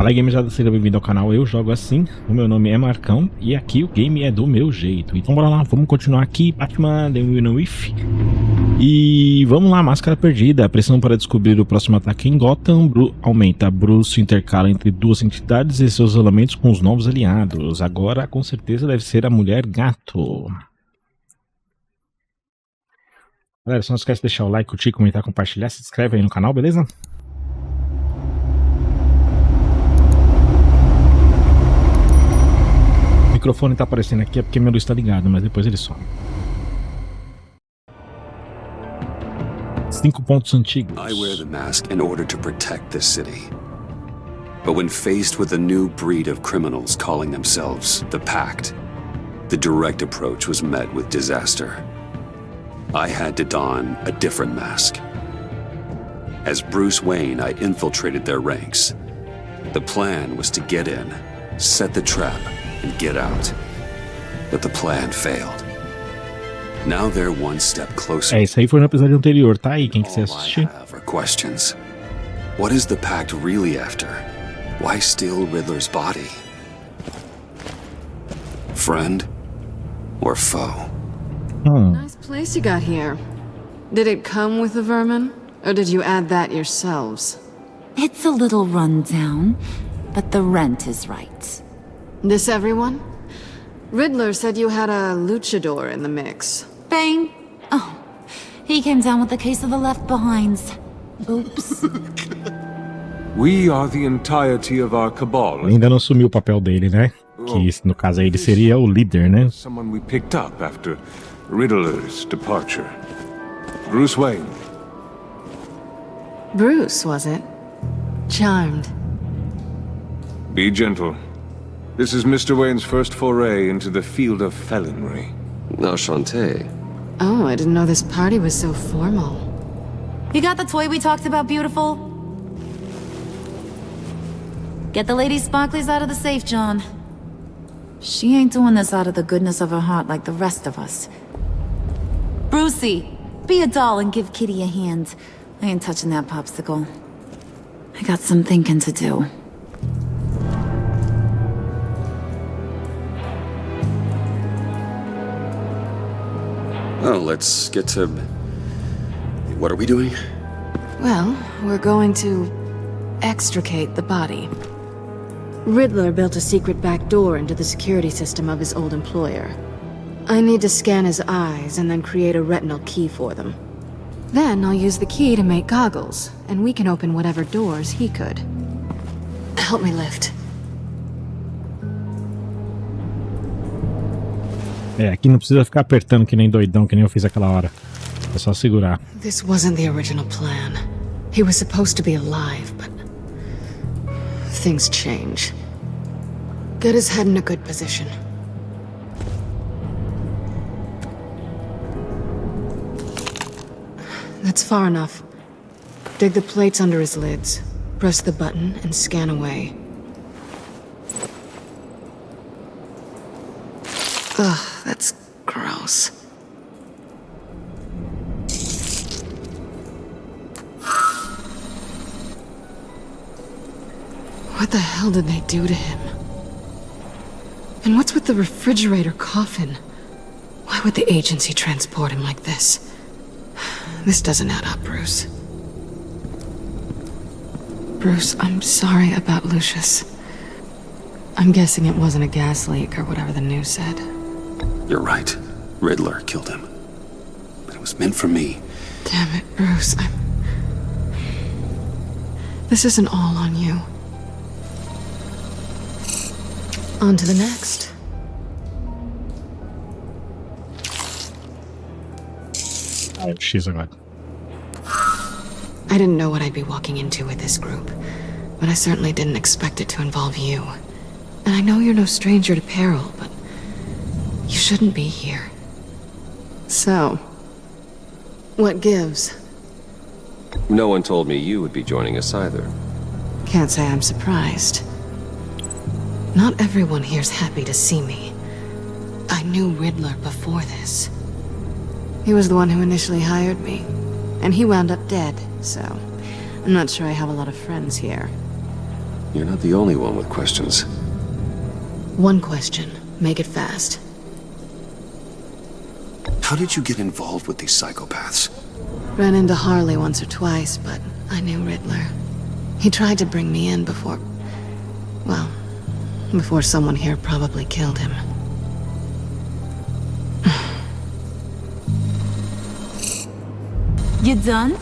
Fala gamerzada, seja bem-vindo ao canal Eu Jogo Assim. O meu nome é Marcão e aqui o game é do meu jeito. Então bora lá, vamos continuar aqui. Batman da Telltale. E vamos lá, Máscara Perdida. A pressão para descobrir o próximo ataque em Gotham aumenta. Bruce intercala entre duas entidades e seus elementos com os novos aliados. Agora com certeza deve ser a Mulher Gato. Galera, só não esquece de deixar o like, curtir, comentar, compartilhar, se inscreve aí no canal, beleza? O microfone tá aparecendo aqui é porque minha luz tá ligada, mas depois ele some. 5 pontos antigos. I wear the mask in order to protect this city. But when faced with a new breed of criminals calling themselves the Pact, the direct approach was met with disaster. I had to don a different mask. As Bruce Wayne, I infiltrated their ranks. The plan was to get in, set the trap, and get out. But the plan failed. Now they're one step closer. Isso aí foi no episódio anterior, tá aí, quem quiser assistir. All I have are questions. What is the Pact really after? Why steal Riddler's body? Friend or foe? Nice place you got here. Did it come with the vermin, or did you add that yourselves? It's a little run down, but the rent is right. This everyone? Riddler said you had a luchador in the mix. Bang! Oh, he came down with the case of the left behinds. Oops. We are the entirety of our cabal. Ainda não assumiu o papel dele, né? Que no caso aí ele seria o líder, né? Someone we picked up after Riddler's departure. Bruce Wayne. Bruce, was it? Charmed. Be gentle. This is Mr. Wayne's first foray into the field of felonry. Enchanté. Oh, I didn't know this party was so formal. You got the toy we talked about, beautiful? Get the lady sparklies out of the safe, John. She ain't doing this out of the goodness of her heart like the rest of us. Brucey, be a doll and give Kitty a hand. I ain't touching that popsicle. I got some thinking to do. Oh, let's get to... What are we doing? Well, we're going to extricate the body. Riddler built a secret back door into the security system of his old employer. I need to scan his eyes and then create a retinal key for them. Then I'll use the key to make goggles, and we can open whatever doors he could. Help me lift. Aqui não precisa ficar apertando que nem doidão, que nem eu fiz aquela hora. É só segurar. This wasn't the original plan. He was supposed to be alive, but things change. Get his head in a good position. That's far enough. Dig the plates under his lids. Press the button and scan away. Ugh, that's gross. What the hell did they do to him? And what's with the refrigerator coffin? Why would the agency transport him like this? This doesn't add up, Bruce. Bruce, I'm sorry about Lucius. I'm guessing it wasn't a gas leak or whatever the news said. You're right. Riddler killed him. But it was meant for me. Damn it, Bruce. This isn't all on you. On to the next. She's agora. I didn't know what I'd be walking into with this group, but I certainly didn't expect it to involve you. And I know you're no stranger to peril, but you shouldn't be here. So, what gives? No one told me you would be joining us either. Can't say I'm surprised. Not everyone here's happy to see me. I knew Riddler before this. He was the one who initially hired me, and he wound up dead, so I'm not sure I have a lot of friends here. You're not the only one with questions. One question. Make it fast. How did you get involved with these psychopaths? Ran into Harley once or twice, but I knew Riddler. He tried to bring me in before... well, before someone here probably killed him. You done?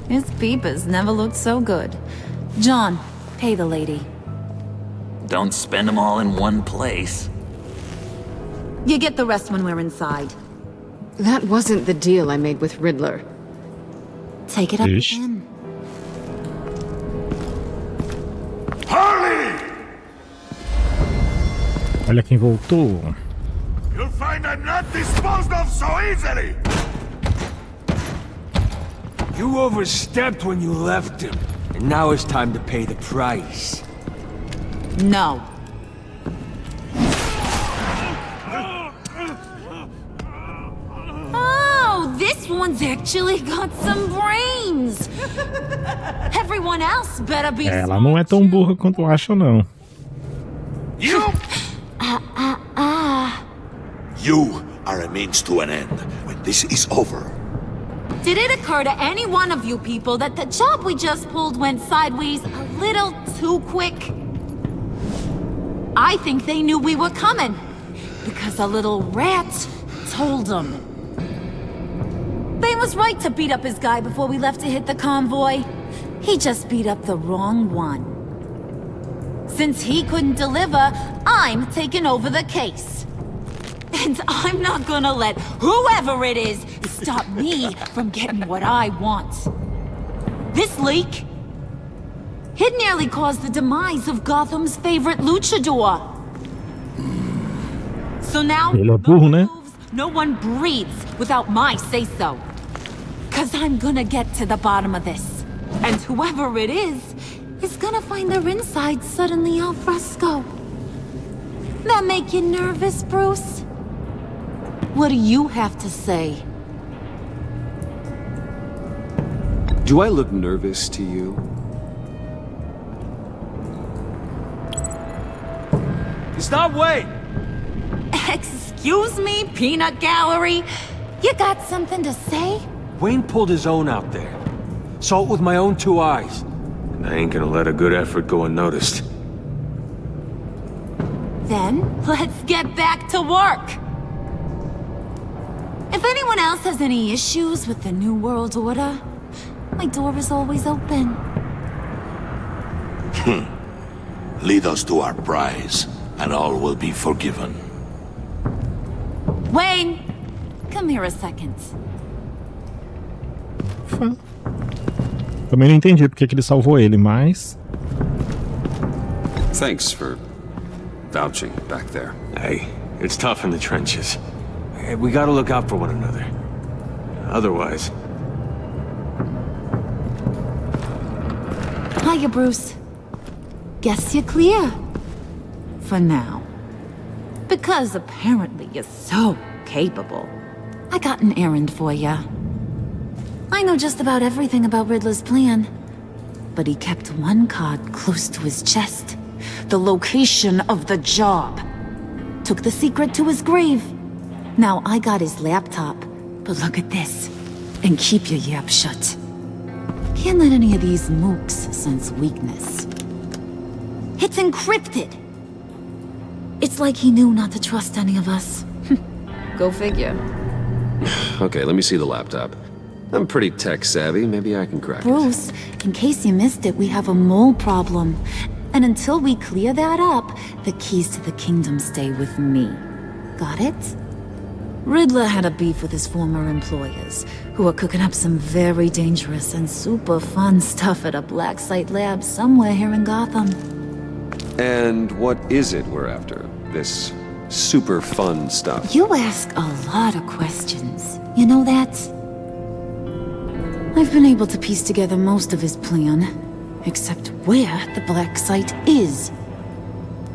His peepers never looked so good. John, pay the lady. Don't spend them all in one place. You get the rest when we're inside. That wasn't the deal I made with Riddler. Take it up Ish. again. Harley! Olha quem voltou. You'll find I'm not disposed of so easily! You overstepped when you left him, and now it's time to pay the price. No. Oh, this one's actually got some brains. Everyone else better be Ela não é tão burra quanto acham, não. You! You are a means to an end. When this is over, Did it occur to any one of you people that the job we just pulled went sideways a little too quick? I think they knew we were coming, because a little rat told them. Bane was right to beat up his guy before we left to hit the convoy. He just beat up the wrong one. Since he couldn't deliver, I'm taking over the case. And I'm not gonna let whoever it is stop me from getting what I want. This leak, it nearly caused the demise of Gotham's favorite luchador. So now, Ele é no burro, one né? moves, no one breathes without my say-so. Cause I'm gonna get to the bottom of this. And whoever it is gonna find their insides suddenly al fresco. That make you nervous, Bruce? What do you have to say? Do I look nervous to you? Stop, wait! Excuse me, peanut gallery? You got something to say? Wayne pulled his own out there. Saw it with my own two eyes. And I ain't gonna let a good effort go unnoticed. Then, let's get back to work. If anyone else has any issues with the New World Order, my door is always open. lead us to our prize, and all will be forgiven. Wayne, come here a second. Também não entendi porque que ele salvou ele, mas... Thanks for vouching back there. Hey, it's tough in the trenches. Hey, we gotta look out for one another. Otherwise... Hiya, Bruce. Guess you're clear. For now. Because apparently you're so capable. I got an errand for ya. I know just about everything about Riddler's plan. But he kept one card close to his chest. The location of the job. Took the secret to his grave. Now I got his laptop. But look at this. And keep your yap shut. Can't let any of these mooks sense weakness. It's encrypted. It's like he knew not to trust any of us. Go figure. Okay, let me see the laptop. I'm pretty tech savvy. Maybe I can crack it. Bruce, in case you missed it, we have a mole problem. And until we clear that up, the keys to the kingdom stay with me. Got it? Riddler had a beef with his former employers, who are cooking up some very dangerous and super fun stuff at a black site lab somewhere here in Gotham. And what is it we're after? This super fun stuff? You ask a lot of questions. You know that? I've been able to piece together most of his plan, except where the black site is.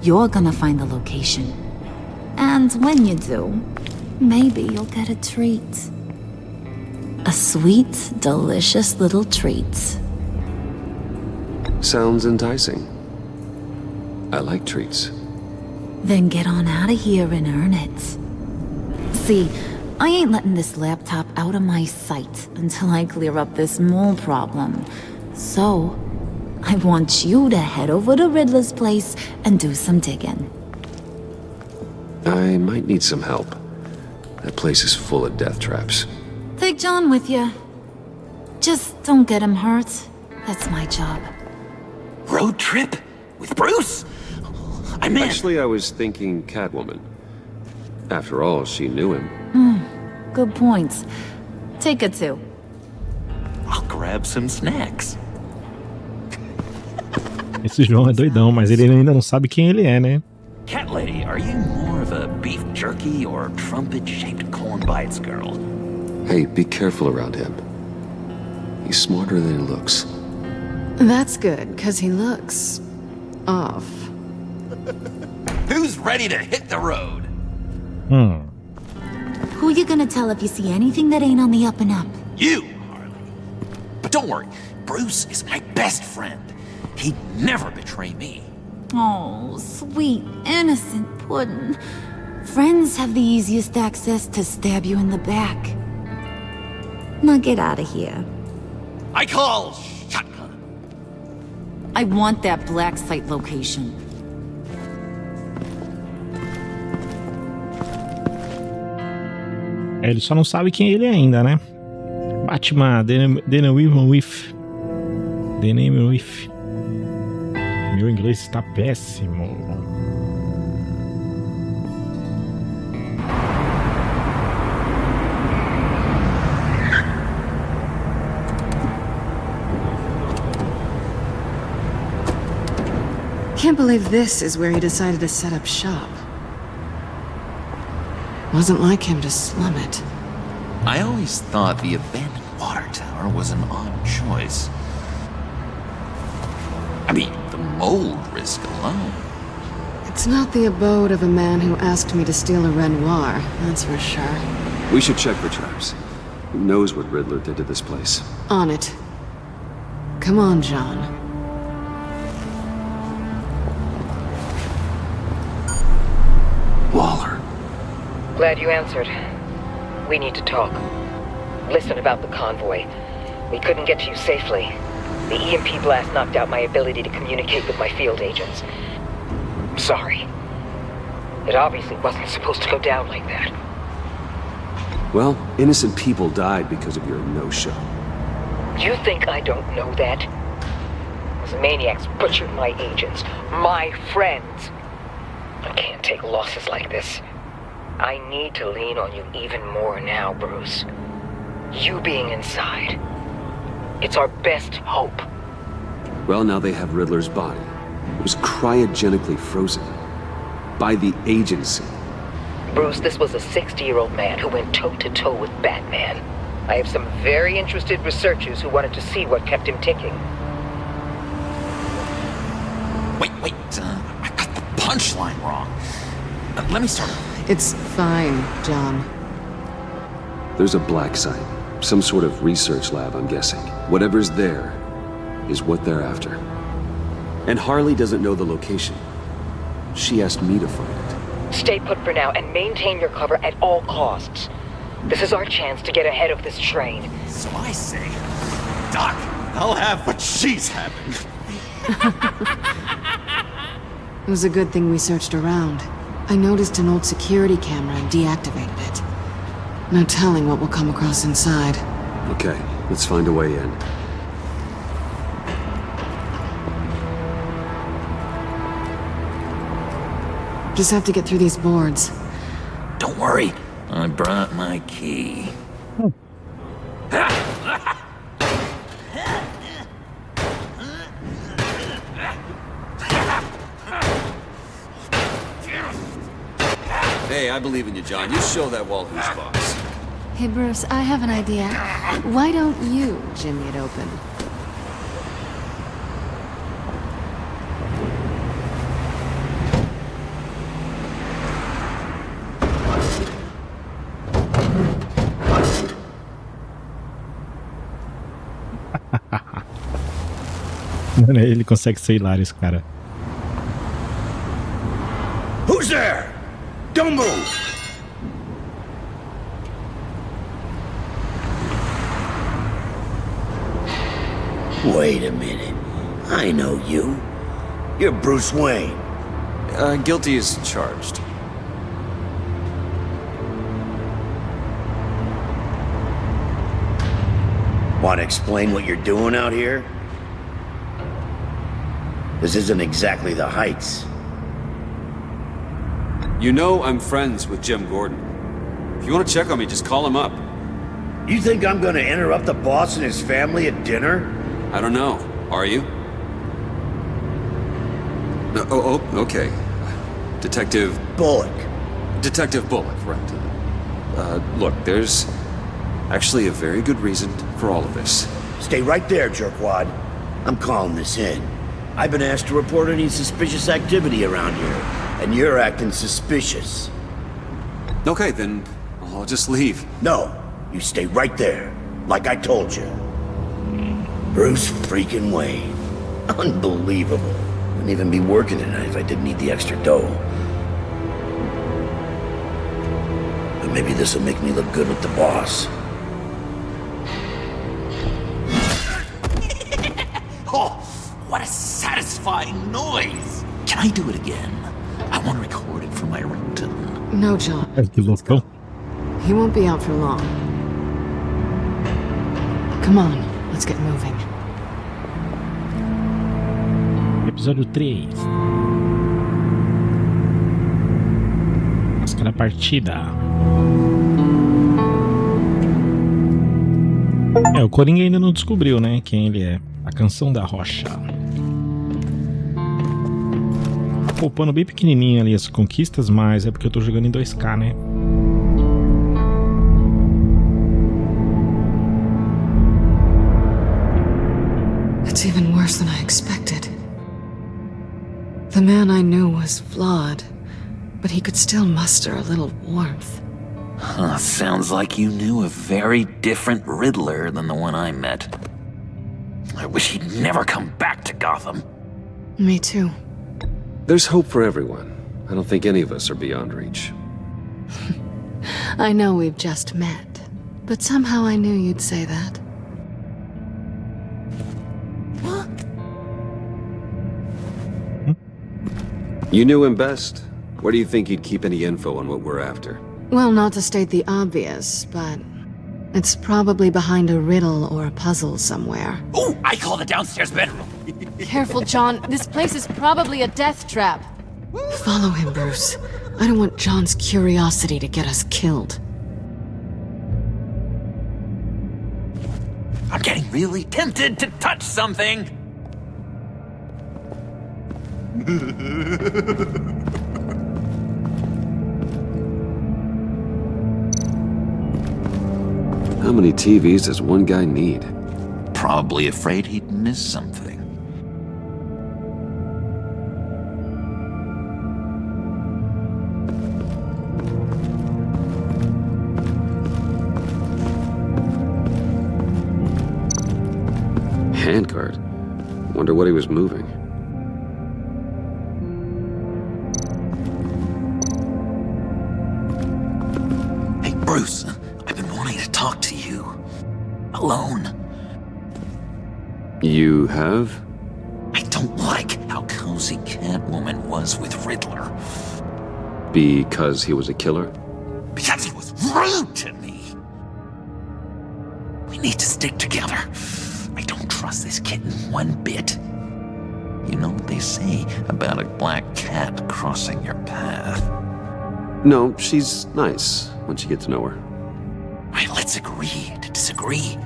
You're gonna find the location. And when you do, maybe you'll get a treat. A sweet, delicious little treat. Sounds enticing. I like treats. Then get on out of here and earn it. See, I ain't letting this laptop out of my sight until I clear up this mole problem. So, I want you to head over to Riddler's place and do some digging. I might need some help. That place is full of death traps. Take John with you. Just don't get him hurt. That's my job. Road trip? With Bruce? I'm in. Actually, I was thinking Catwoman. After all, she knew him. Good points. Take it too. I'll grab some snacks. Esse João é doidão, mas ele ainda não sabe quem ele é, né? Cat lady, are you more of a beef jerky or trumpet-shaped corn bites girl? Hey, be careful around him. He's smarter than he looks. That's good, because he looks off. Who's ready to hit the road? Who you gonna tell if you see anything that ain't on the up and up? You, Harley. But don't worry, Bruce is my best friend. He'd never betray me. Oh, sweet, innocent puddin'. Friends have the easiest access to stab you in the back. Now get out of here. I call shotgun. I want that black site location. Ele só não sabe quem ele é ainda, né? Batman, The Name With. Meu inglês está péssimo. Can't believe this is where he decided to set up shop. Wasn't like him to slum it. I always thought the abandoned water tower was an odd choice. I mean, the mold risk alone. It's not the abode of a man who asked me to steal a Renoir, that's for sure. We should check for traps. Who knows what Riddler did to this place? On it. Come on, John. Waller. Glad you answered. We need to talk. Listen about the convoy. We couldn't get to you safely. The EMP blast knocked out my ability to communicate with my field agents. I'm sorry. It obviously wasn't supposed to go down like that. Well, innocent people died because of your no-show. You think I don't know that? Those maniacs butchered my agents, my friends. I can't take losses like this. I need to lean on you even more now, Bruce. You being inside. It's our best hope. Well, now they have Riddler's body. It was cryogenically frozen. By the agency. Bruce, this was a 60-year-old man who went toe-to-toe with Batman. I have some very interested researchers who wanted to see what kept him ticking. Wait, I got the punchline wrong. Let me start over. It's fine, John. There's a black site. Some sort of research lab, I'm guessing. Whatever's there is what they're after. And Harley doesn't know the location. She asked me to find it. Stay put for now and maintain your cover at all costs. This is our chance to get ahead of this train. So I say, Doc, I'll have what she's having. It was a good thing we searched around. I noticed an old security camera and deactivated it. No telling what we'll come across inside. Okay, let's find a way in. Just have to get through these boards. Don't worry, I brought my key. Hey, I believe in you, John. You show that wall who's boss. Hey, Bruce, I have an idea. Why don't you jimmy it open? Ele consegue ser hilário, esse cara. Who's there? Don't move! Wait a minute. I know you. You're Bruce Wayne. Guilty as charged. Want to explain what you're doing out here? This isn't exactly the Heights. You know I'm friends with Jim Gordon. If you want to check on me, just call him up. You think I'm gonna interrupt the boss and his family at dinner? I don't know. Are you? No, okay. Detective Bullock. Detective Bullock, right. Look, there's actually a very good reason for all of this. Stay right there, jerkwad. I'm calling this in. I've been asked to report any suspicious activity around here, and you're acting suspicious. Okay, then I'll just leave. No, you stay right there, like I told you. Bruce freaking Wayne. Unbelievable. Wouldn't even be working tonight if I didn't need the extra dough. But maybe this'll make me look good with the boss. Oh, what a satisfying noise! Can I do it again? I want to record it for my ringtone. No, John. He won't be out for long. Come on, let's get moving. Episódio 3. Mascara Partida. O Coringa ainda não descobriu, né, quem ele é. A Canção da Rocha. Poupando bem pequenininho ali as conquistas, mas é porque eu tô jogando em 2K, né? It's even worse than I expected. The man I knew was flawed, but he could still muster a little warmth. Sounds like you knew a very different Riddler than the one I met. I wish he'd never come back to Gotham. Me too. There's hope for everyone. I don't think any of us are beyond reach. I know we've just met, but somehow I knew you'd say that. You knew him best. Where do you think he'd keep any info on what we're after? Well, not to state the obvious, but it's probably behind a riddle or a puzzle somewhere. Oh, I call the downstairs bedroom. Careful, John. This place is probably a death trap. Follow him, Bruce. I don't want John's curiosity to get us killed. I'm getting really tempted to touch something. How many TVs does one guy need? Probably afraid he'd miss something. Handcart. Wonder what he was moving. Hey, Bruce, I've been wanting to talk to you. Alone. You have? I don't like how cozy Catwoman was with Riddler. Because he was a killer? Because he was rude to me. We need to stick together. I don't trust this kitten one bit. You know what they say about a black cat crossing your path? No, she's nice once you get to know her. Right, let's agree to disagree.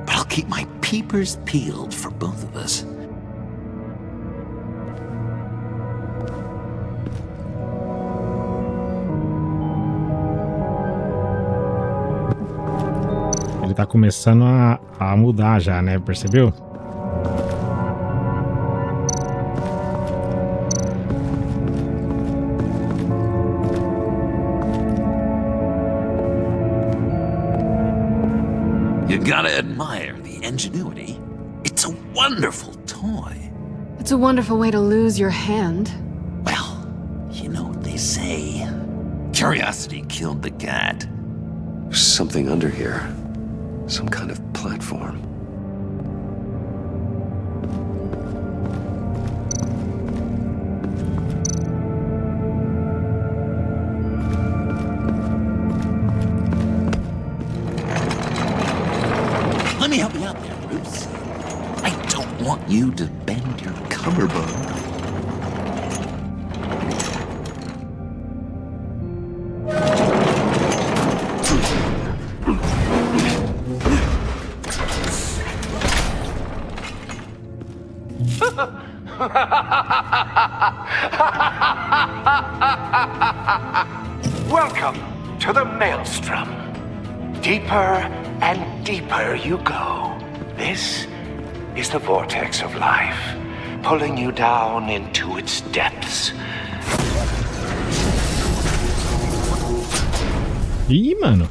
But I'll keep my peepers peeled for both of us. Ele tá começando a mudar já, né? Percebeu? You gotta admire the ingenuity. It's a wonderful toy. It's a wonderful way to lose your hand. Well, you know what they they say. Curiosity killed the cat. There's something under here. Some kind of platform. Let me help you out there, Bruce. I don't want you to bend your collarbone. Welcome to the Maelstrom. Deeper and deeper you go. This is the vortex of life, pulling you down into its depths. Ih, mano.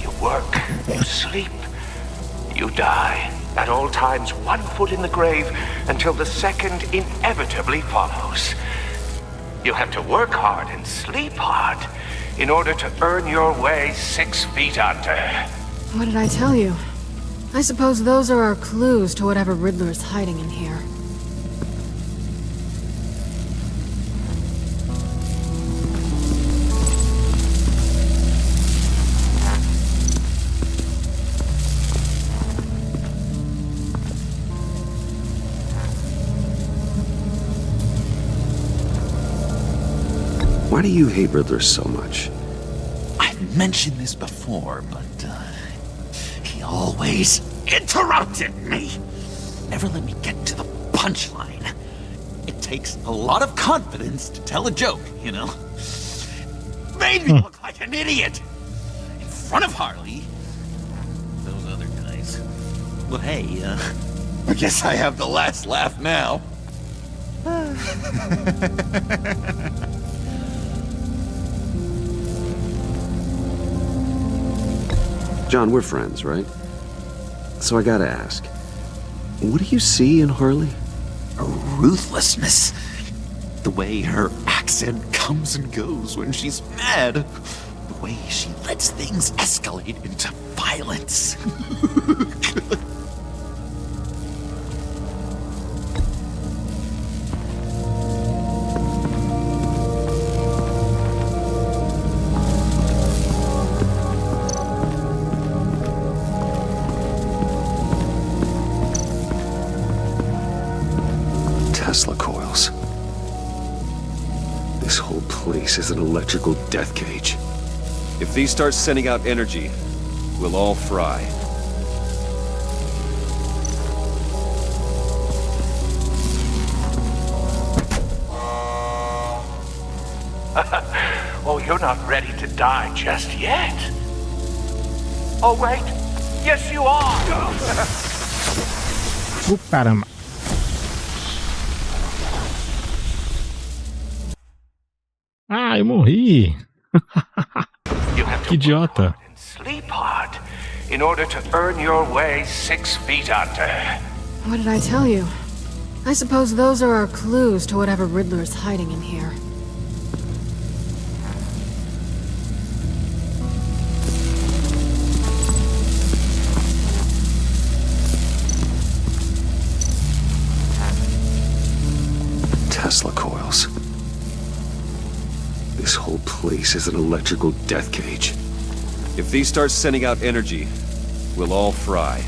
You work, you sleep, you die. At all times, one foot in the grave until the second inevitably follows. You have to work hard and sleep hard in order to earn your way 6 feet under. What did I tell you? I suppose those are our clues to whatever Riddler is hiding in here. Why do you hate Riddler so much? I've mentioned this before, but he always interrupted me. Never let me get to the punchline. It takes a lot of confidence to tell a joke, you know? Made me look like an idiot in front of Harley. Those other guys. Well, hey, I guess I have the last laugh now. John, we're friends, right? So I gotta ask, what do you see in Harley? A ruthlessness. The way her accent comes and goes when she's mad. The way she lets things escalate into violence. Tesla coils. This whole place is an electrical death cage. If these start sending out energy, we'll all fry. Oh, you're not ready to die just yet. Oh, wait. Yes, you are. Caramba. Ah, eu morri. Que idiota. Sleep hard in order to earn your way 6 feet under. What did I tell you? I suppose those are our clues to whatever Riddler is hiding in here. Tesla coils. This whole place is an electrical death cage. If these start sending out energy, we'll all fry.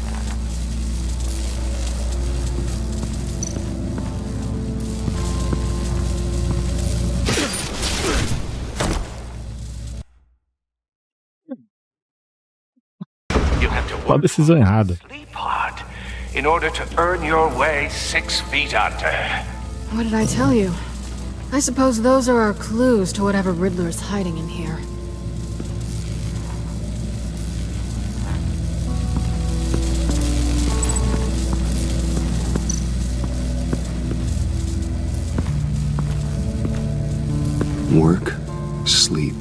Qual a decisão errada? Sleep hard in order to earn your way 6 feet under. What did I tell you? I suppose those are our clues to whatever Riddler is hiding in here. Work, sleep,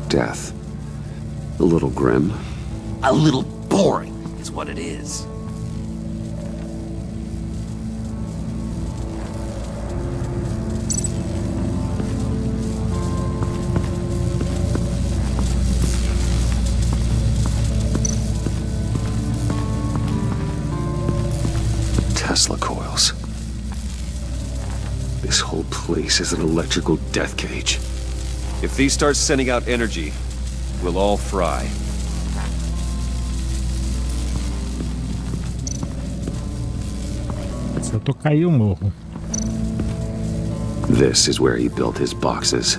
death. A little grim. A little boring is what it is. Tesla coils. This whole place is an electrical death cage. If these start sending out energy, we'll all fry. Se eu tocar aí, eu morro. This is where he built his boxes.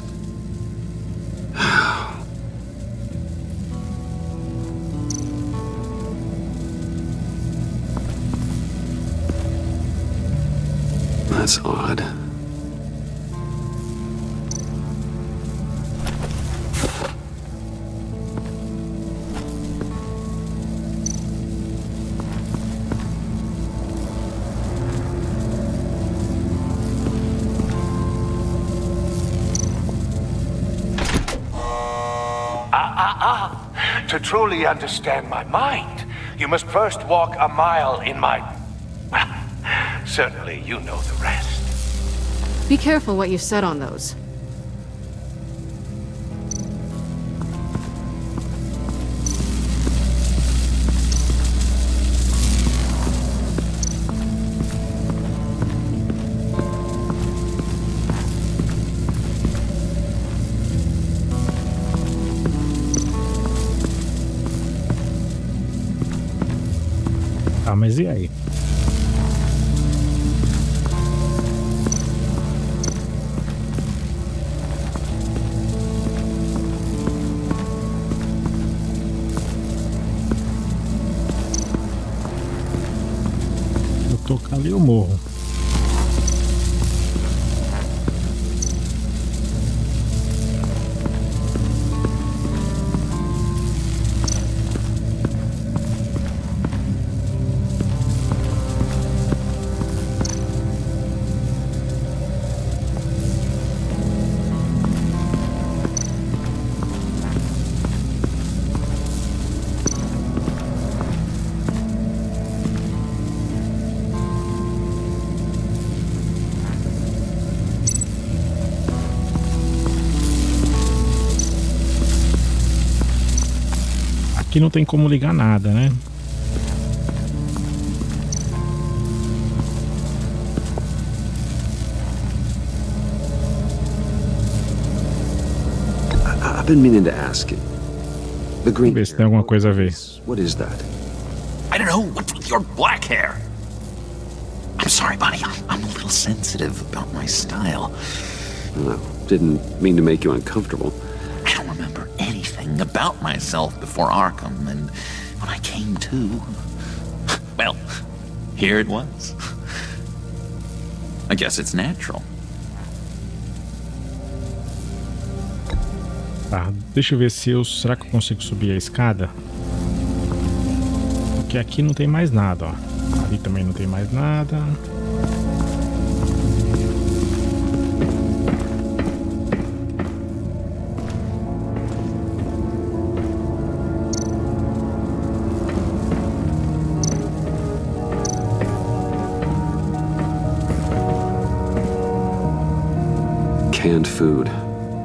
That's odd. To truly understand my mind, you must first walk a mile in my... Well, certainly you know the rest. Be careful what you said on those. Tá, mas e aí? Se eu tocar ali, eu morro. Aqui não tem como ligar nada, né? I've been meaning to ask you. The green. Ver se tem alguma coisa a ver. What is that? I don't know. What's with your black hair? I'm sorry, buddy. I'm a little sensitive about my style. Well, didn't mean to make you uncomfortable. I don't remember anything about myself before Arkham, and when I came to, well, here it was. I guess it's natural. Tá, deixa eu ver se eu... Será que eu consigo subir a escada? Porque aqui não tem mais nada, ó. Ali também não tem mais nada. Canned food,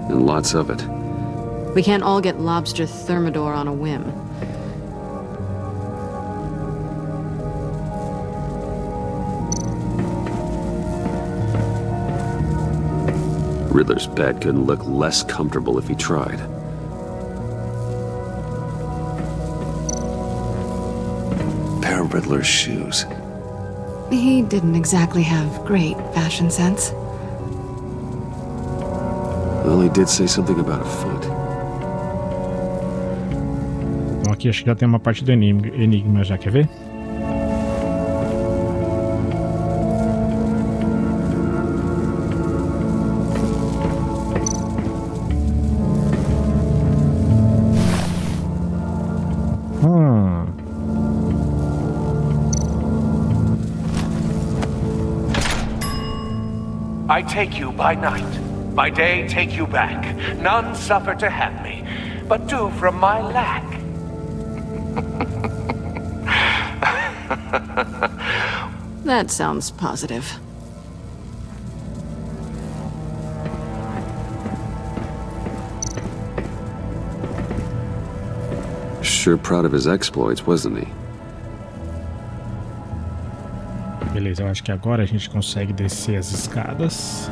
and lots of it. We can't all get lobster thermidor on a whim. Riddler's bed couldn't look less comfortable if he tried. Pair of Riddler's shoes. He didn't exactly have great fashion sense. Well, he did say something about a foot. Então aqui acho que já tem uma parte do enigma já, quer ver? I take you by night. By day, take you back. None suffer to have me, but do from my lack. That sounds positive. Sure proud of his exploits, wasn't he? Beleza, eu acho que agora a gente consegue descer as escadas.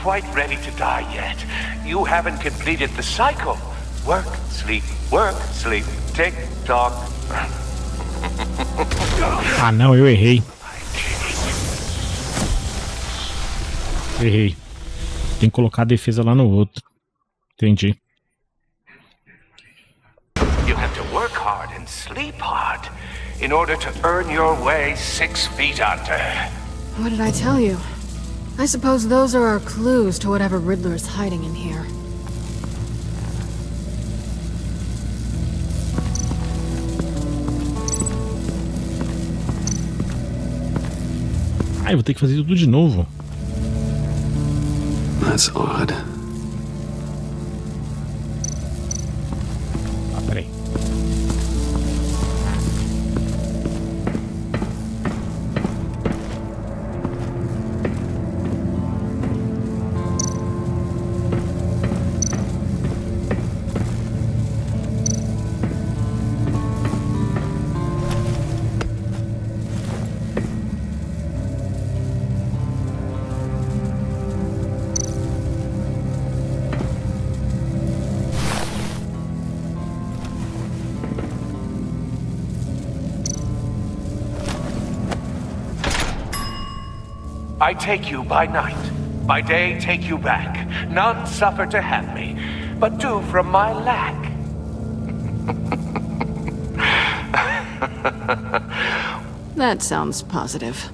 Quite ready to die yet. You haven't completed the cycle. Work, sleep, tick tock. Ah não, eu errei. Errei. Tem que colocar a defesa lá no outro. Entendi. You have to work hard and sleep hard in order to earn your way 6 feet under. What did I tell you? I suppose those are our clues to whatever Riddler is hiding in here. Ah, eu vou ter que fazer tudo de novo. That's odd. Ah, peraí. I take you by night, by day take you back. None suffer to have me, but do from my lack. That sounds positive.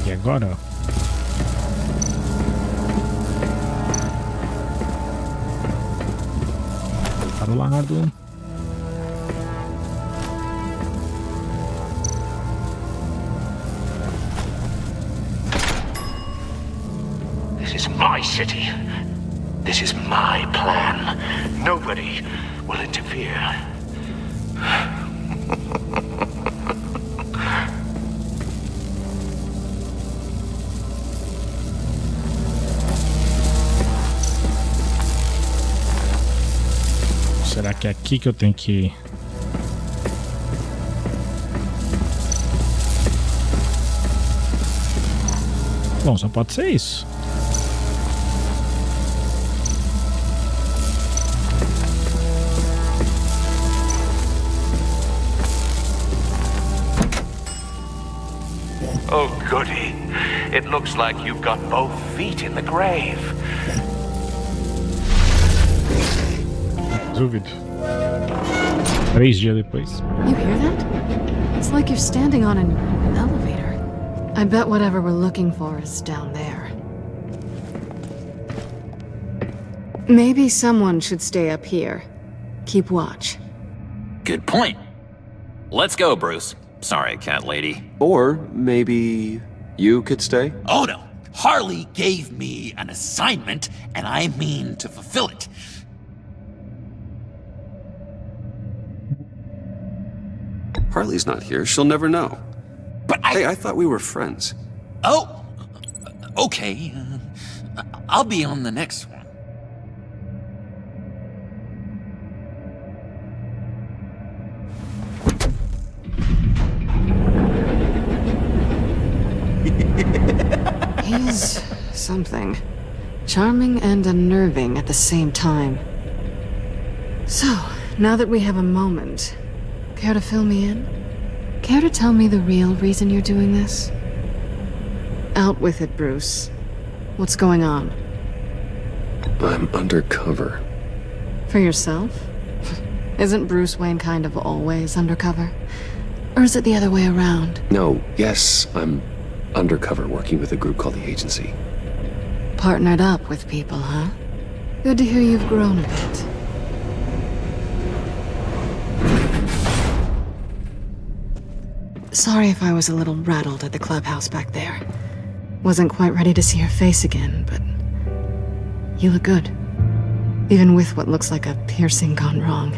E agora? Para o lado. This is my city. This is my plan. Nobody will interfere. Será que é aqui que eu tenho que ir? Bom, só pode ser isso. Oh, goody. It looks like you've got both feet in the grave. Resolvido. 3 dias depois. You hear that? It's like you're standing on an elevator. I bet whatever we're looking for is down there. Maybe someone should stay up here. Keep watch. Good point. Let's go, Bruce. Sorry, cat lady. Or maybe you could stay? Oh no! Harley gave me an assignment, and I mean to fulfill it. Harley's not here. She'll never know. But Hey, I thought we were friends. Oh! Okay. I'll be on the next one. He's something. Charming and unnerving at the same time. So, now that we have a moment, care to fill me in? Care to tell me the real reason you're doing this? Out with it, Bruce. What's going on? I'm undercover. For yourself? Isn't Bruce Wayne kind of always undercover? Or is it the other way around? No, yes, I'm undercover working with a group called the Agency. Partnered up with people, huh? Good to hear you've grown a bit. Sorry if I was a little rattled at the clubhouse back there. Wasn't quite ready to see your face again, but you look good. Even with what looks like a piercing gone wrong.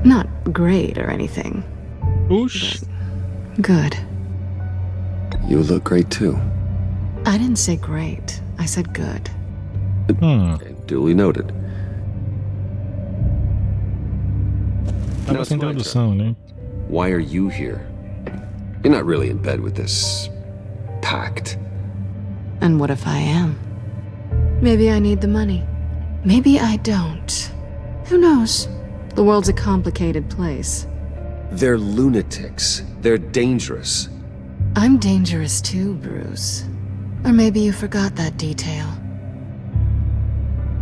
Not great or anything. Oosh. Good. You look great too. I didn't say great. I said good. Duly noted. Tava sem tradução, né? Why are you here? You're not really in bed with this pact. And what if I am? Maybe I need the money. Maybe I don't. Who knows? The world's a complicated place. They're lunatics. They're dangerous. I'm dangerous too, Bruce. Or maybe you forgot that detail.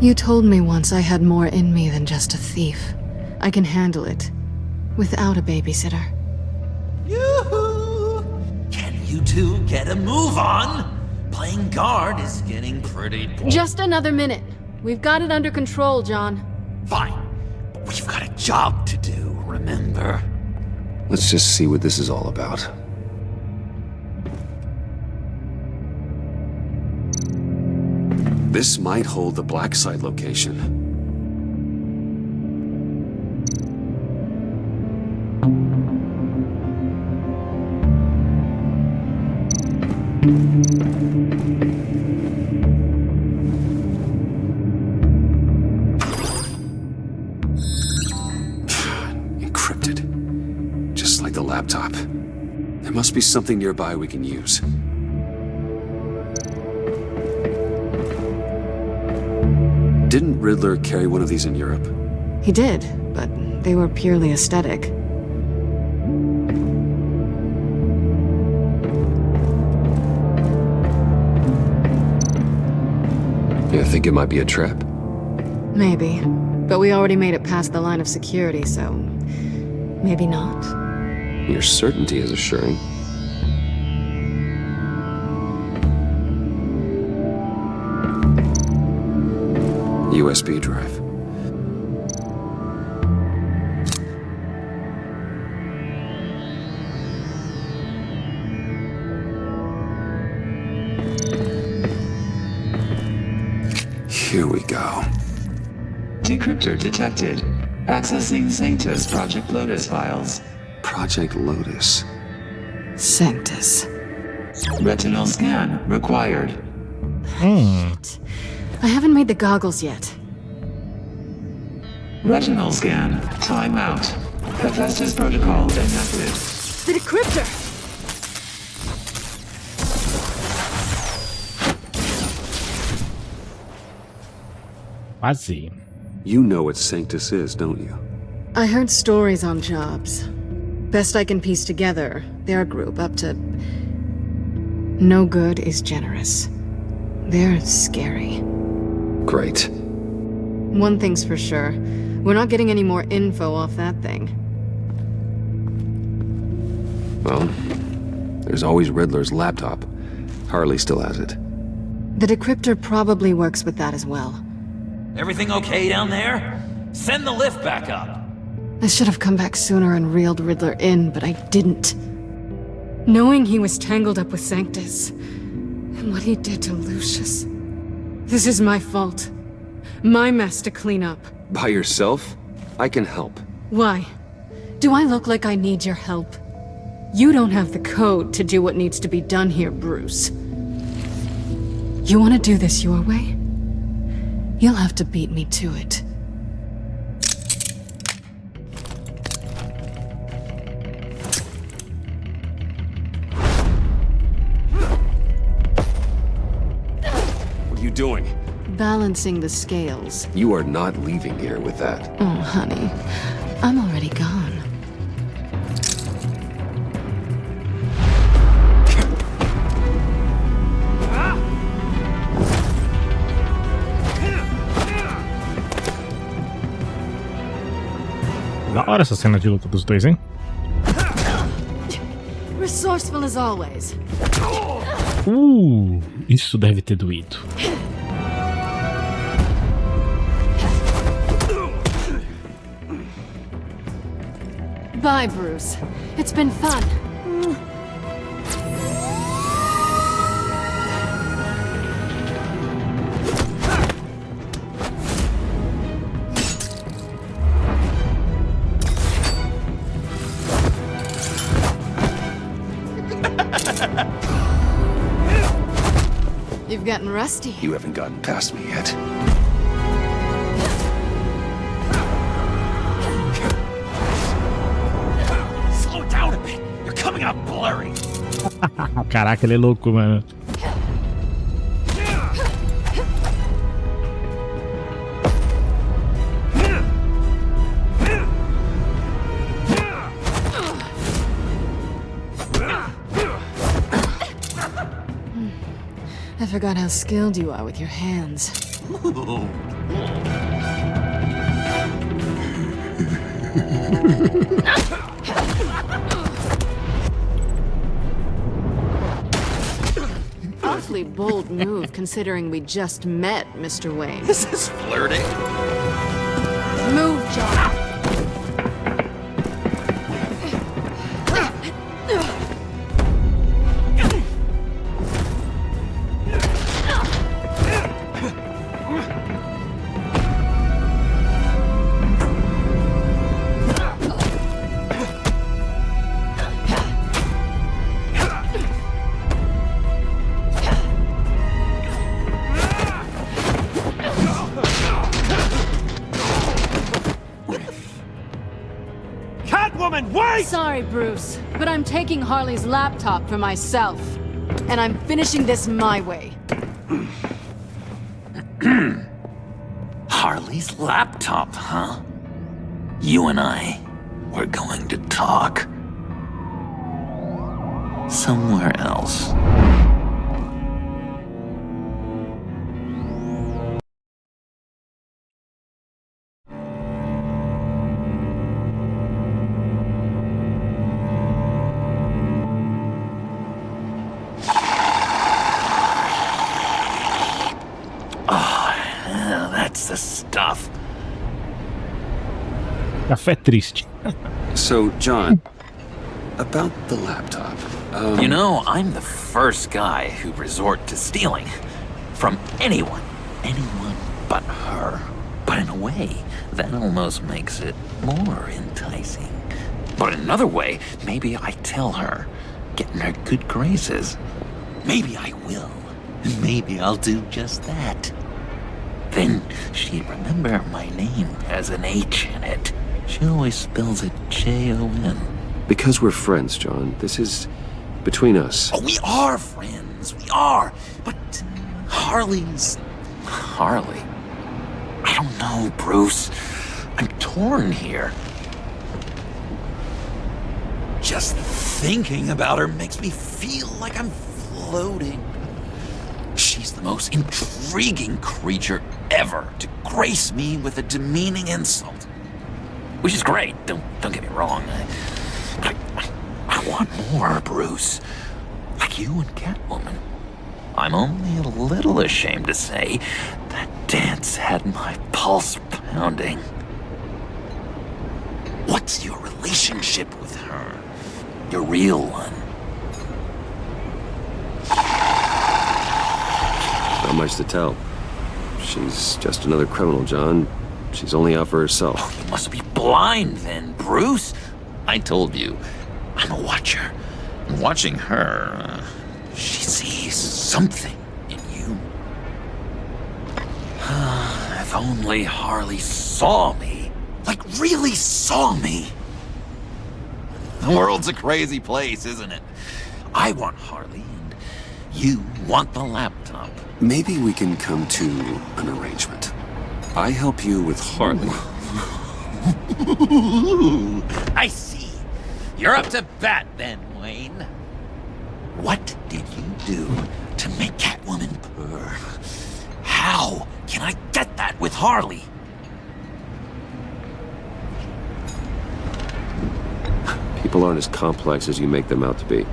You told me once I had more in me than just a thief. I can handle it. Without a babysitter. Yoo-hoo! Can you two get a move on? Playing guard is getting pretty boring. Just another minute. We've got it under control, John. Fine. But we've got a job to do, remember? Let's just see what this is all about. This might hold the black site location. Encrypted. Just like the laptop. There must be something nearby we can use. Didn't Riddler carry one of these in Europe? He did, but they were purely aesthetic. You think it might be a trap? Maybe. But we already made it past the line of security, so maybe not. Your certainty is assuring. USB drive. Here we go. Decryptor detected. Accessing Sanctus Project Lotus files. Project Lotus. Sanctus. Retinal scan required. Shit. I haven't made the goggles yet. Retinal scan. Timeout. Hephaestus protocol enacted. The decryptor! Quase. You know what Sanctus is, don't you? I heard stories on jobs. Best I can piece together, they're a group up to... No good is generous. They're scary. Great. One thing's for sure. We're not getting any more info off that thing. Well, there's always Riddler's laptop. Harley still has it. The decryptor probably works with that as well. Everything okay down there? Send the lift back up. I should have come back sooner and reeled Riddler in, but I didn't. Knowing he was tangled up with Sanctus, and what he did to Lucius. This is my fault. My mess to clean up. By yourself? I can help. Why? Do I look like I need your help? You don't have the code to do what needs to be done here, Bruce. You want to do this your way? You'll have to beat me to it. What are you doing? Balancing the scales. You are not leaving here with that. Oh, honey. I'm already gone. Da hora essa cena de luta dos dois, hein? Resourceful as always. Isso deve ter doído. Bye, Bruce. It's been fun. You've gotten rusty. You haven't gotten past me yet. Slow down a bit. You're coming out blurry. Caraca, ele é louco, mano. I forgot how skilled you are with your hands. Awfully bold move, considering we just met, Mr. Wayne. This is flirting. Move, John. Sorry, Bruce, but I'm taking Harley's laptop for myself. And I'm finishing this my way. Harley's laptop, huh? You and I, we're going to talk. Somewhere else. The stuff. Café triste. So, John, about the laptop. You know, I'm the first guy who resort to stealing from anyone but her. But in a way, that almost makes it more enticing. But in another way, maybe I tell her, get in her good graces. Maybe I will. Maybe I'll do just that. Then she'd remember my name has an H in it. She always spells it Jon. Because we're friends, John. This is between us. Oh, we are friends. We are. But Harley's... Harley? I don't know, Bruce. I'm torn here. Just thinking about her makes me feel like I'm floating. She's the most intriguing creature ever to grace me with a demeaning insult. Which is great, don't get me wrong. I want more, Bruce. Like you and Catwoman. I'm only a little ashamed to say that dance had my pulse pounding. What's your relationship with her? Your real one? Not much to tell. She's just another criminal, John. She's only out for herself. Oh, you must be blind then, Bruce. I told you, I'm a watcher. And watching her, she sees something in you. If only Harley saw me. Like, really saw me. The world's a crazy place, isn't it? I want Harley, and you want the laptop. Maybe we can come to an arrangement. I help you with Harley. I see. You're up to bat then, Wayne. What did you do to make Catwoman purr? How can I get that with Harley? People aren't as complex as you make them out to be.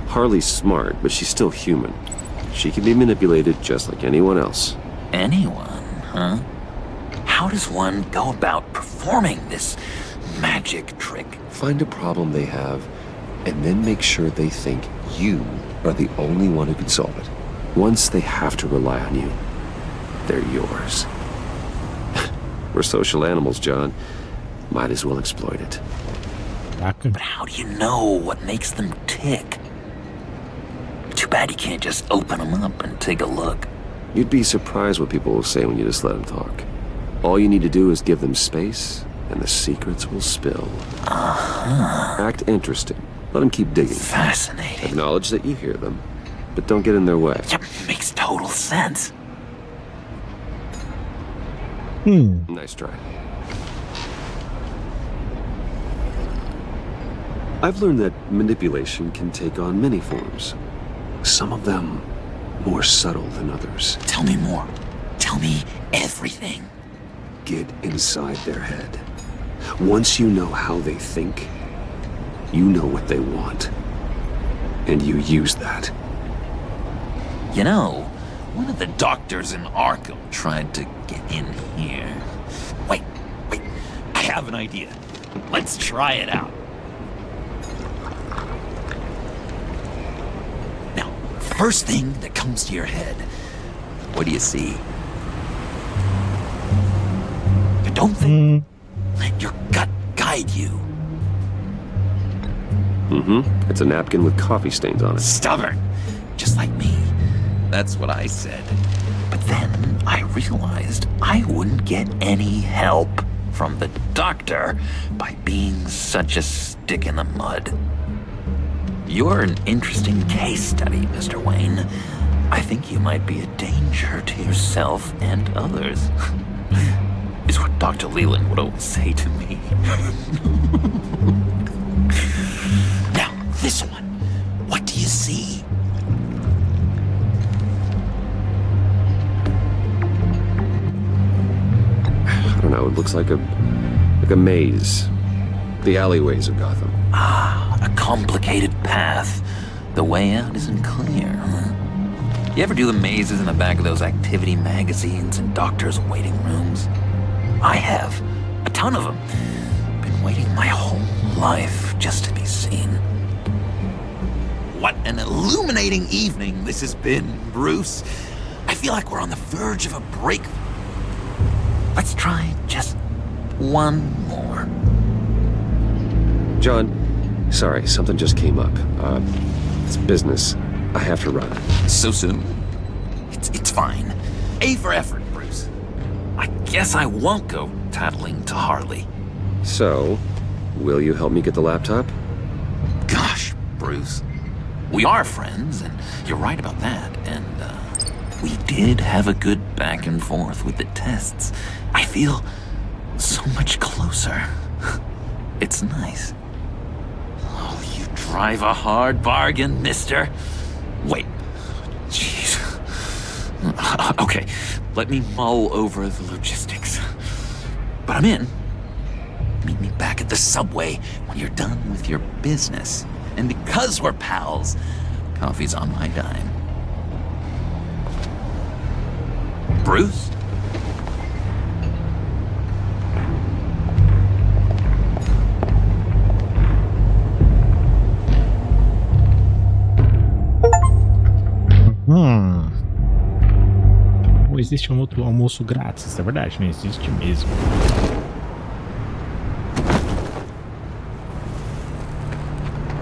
Harley's smart, but she's still human. She can be manipulated just like anyone else. Anyone, huh? How does one go about performing this magic trick. Find a problem they have, and then make sure they think you are the only one who can solve it. Once they have to rely on you, they're yours. We're social animals, John. Might as well exploit it. But how do you know what makes them tick? Too bad you can't just open them up and take a look. You'd be surprised what people will say when you just let them talk. All you need to do is give them space, and the secrets will spill. Act interesting. Let them keep digging. Fascinating. Acknowledge that you hear them, but don't get in their way. Yeah, makes total sense. Nice try. I've learned that manipulation can take on many forms. Some of them more subtle than others. Tell me more. Tell me everything. Get inside their head. Once you know how they think, you know what they want. And you use that. You know, one of the doctors in Arkham tried to get in here. Wait. I have an idea. Let's try it out. Now, first thing that comes to your head, what do you see? Don't think. Let your gut guide you. It's a napkin with coffee stains on it. Stubborn. Just like me. That's what I said. But then I realized I wouldn't get any help from the doctor by being such a stick in the mud. You're an interesting case study, Mr. Wayne. I think you might be a danger to yourself and others. Is what Dr. Leland would always say to me. Now, this one. What do you see? I don't know, it looks like a maze. The alleyways of Gotham. A complicated path. The way out isn't clear, huh? You ever do the mazes in the back of those activity magazines and doctors' waiting rooms? I have. A ton of them. Been waiting my whole life just to be seen. What an illuminating evening this has been, Bruce. I feel like we're on the verge of a break. Let's try just one more. John, sorry, something just came up. It's business. I have to run. So soon? It's fine. A for effort, Bruce. I guess I won't go tattling to Harley. So, will you help me get the laptop? Gosh, Bruce. We are friends, and you're right about that. And, we did have a good back and forth with the tests. I feel so much closer. It's nice. Oh, you drive a hard bargain, mister. Wait. Jeez. Okay, let me mull over the logistics. But I'm in. Meet me back at the subway when you're done with your business. And because we're pals, coffee's on my dime. Bruce? Não existe um outro almoço grátis, isso é verdade, não existe mesmo.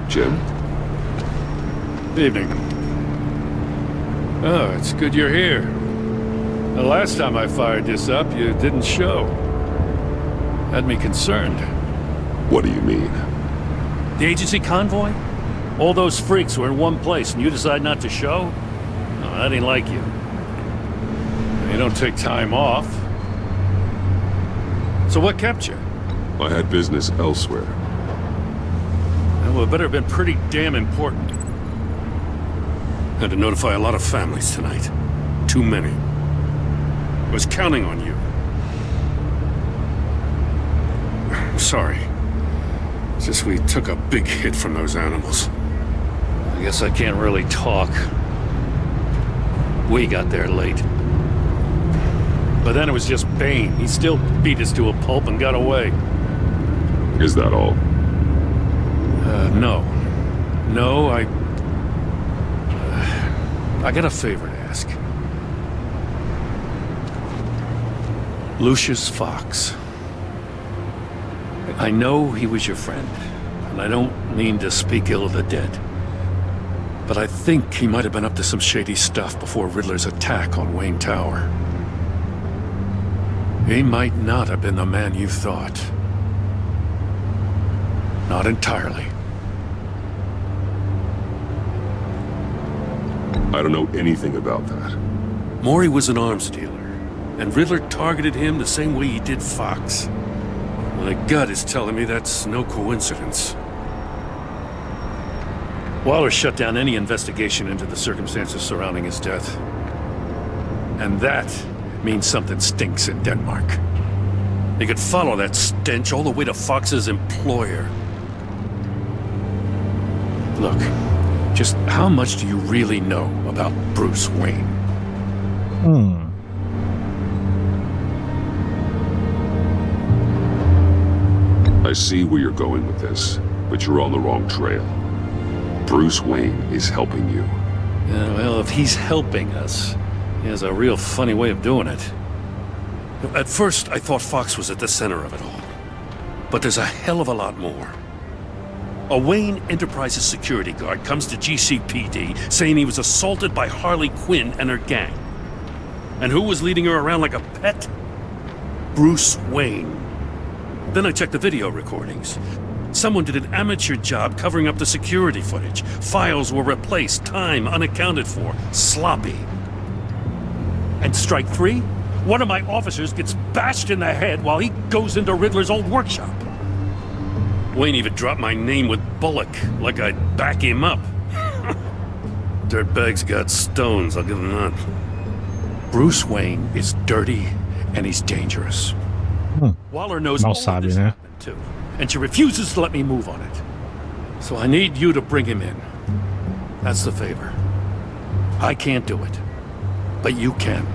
Jim? Evening. Oh, it's good you're here. The last time I fired this up, you didn't show. Had me concerned. What do you mean? The agency convoy? All those freaks were in one place and you decide not to show? No, that ain't like you. You don't take time off. So what kept you? I had business elsewhere. Well, it better have been pretty damn important. Had to notify a lot of families tonight. Too many. Was counting on you. Sorry. It's just we took a big hit from those animals. I guess I can't really talk. We got there late. But then it was just Bane. He still beat us to a pulp and got away. Is that all? No. No, I got a favor to ask. Lucius Fox. I know he was your friend, and I don't mean to speak ill of the dead. But I think he might have been up to some shady stuff before Riddler's attack on Wayne Tower. He might not have been the man you thought. Not entirely. I don't know anything about that. Maury was an arms dealer, and Riddler targeted him the same way he did Fox. My gut is telling me that's no coincidence. Waller shut down any investigation into the circumstances surrounding his death. And that means something stinks in Denmark. They could follow that stench all the way to Fox's employer. Look, just how much do you really know about Bruce Wayne? I see where you're going with this, but you're on the wrong trail. Bruce Wayne is helping you. Yeah, well, if he's helping us, he has a real funny way of doing it. At first, I thought Fox was at the center of it all. But there's a hell of a lot more. A Wayne Enterprises security guard comes to GCPD saying he was assaulted by Harley Quinn and her gang. And who was leading her around like a pet? Bruce Wayne. Then I checked the video recordings. Someone did an amateur job covering up the security footage. Files were replaced, time unaccounted for, sloppy. And strike three? One of my officers gets bashed in the head while he goes into Riddler's old workshop. Wayne even dropped my name with Bullock, like I'd back him up. Dirtbag's got stones, I'll give him that. Bruce Wayne is dirty and he's dangerous. Waller knows all of this happened too, and she refuses to let me move on it. So I need you to bring him in. That's the favor. I can't do it, but you can.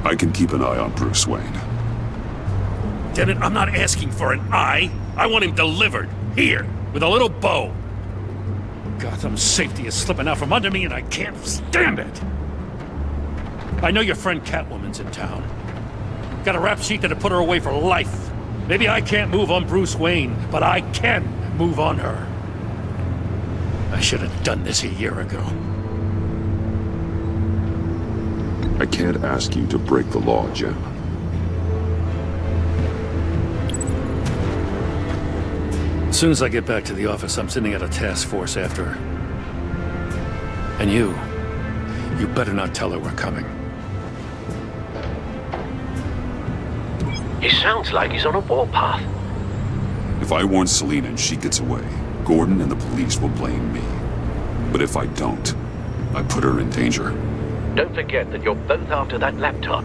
I can keep an eye on Bruce Wayne. Damn it, I'm not asking for an eye. I want him delivered, here, with a little bow. Gotham's safety is slipping out from under me and I can't stand it. I know your friend Catwoman's in town. Got a rap sheet that'd put her away for life. Maybe I can't move on Bruce Wayne, but I can move on her. I should have done this a year ago. I can't ask you to break the law, Jim. As soon as I get back to the office, I'm sending out a task force after her. And you better not tell her we're coming. He sounds like he's on a warpath. If I warn Selina and she gets away, Gordon and the police will blame me. But if I don't, I put her in danger. Don't forget that you're both after that laptop.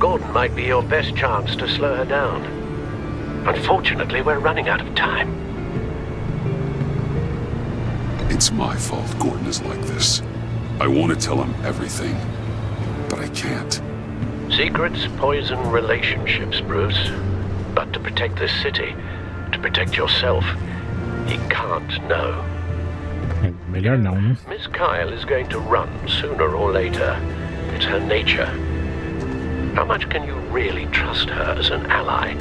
Gordon might be your best chance to slow her down. Unfortunately, we're running out of time. It's my fault Gordon is like this. I want to tell him everything, but I can't. Secrets poison relationships, Bruce. But to protect this city, to protect yourself, he can't know. Melhor não, né? Miss Kyle is going to run sooner or later. It's her nature. How much can you really trust her as an ally?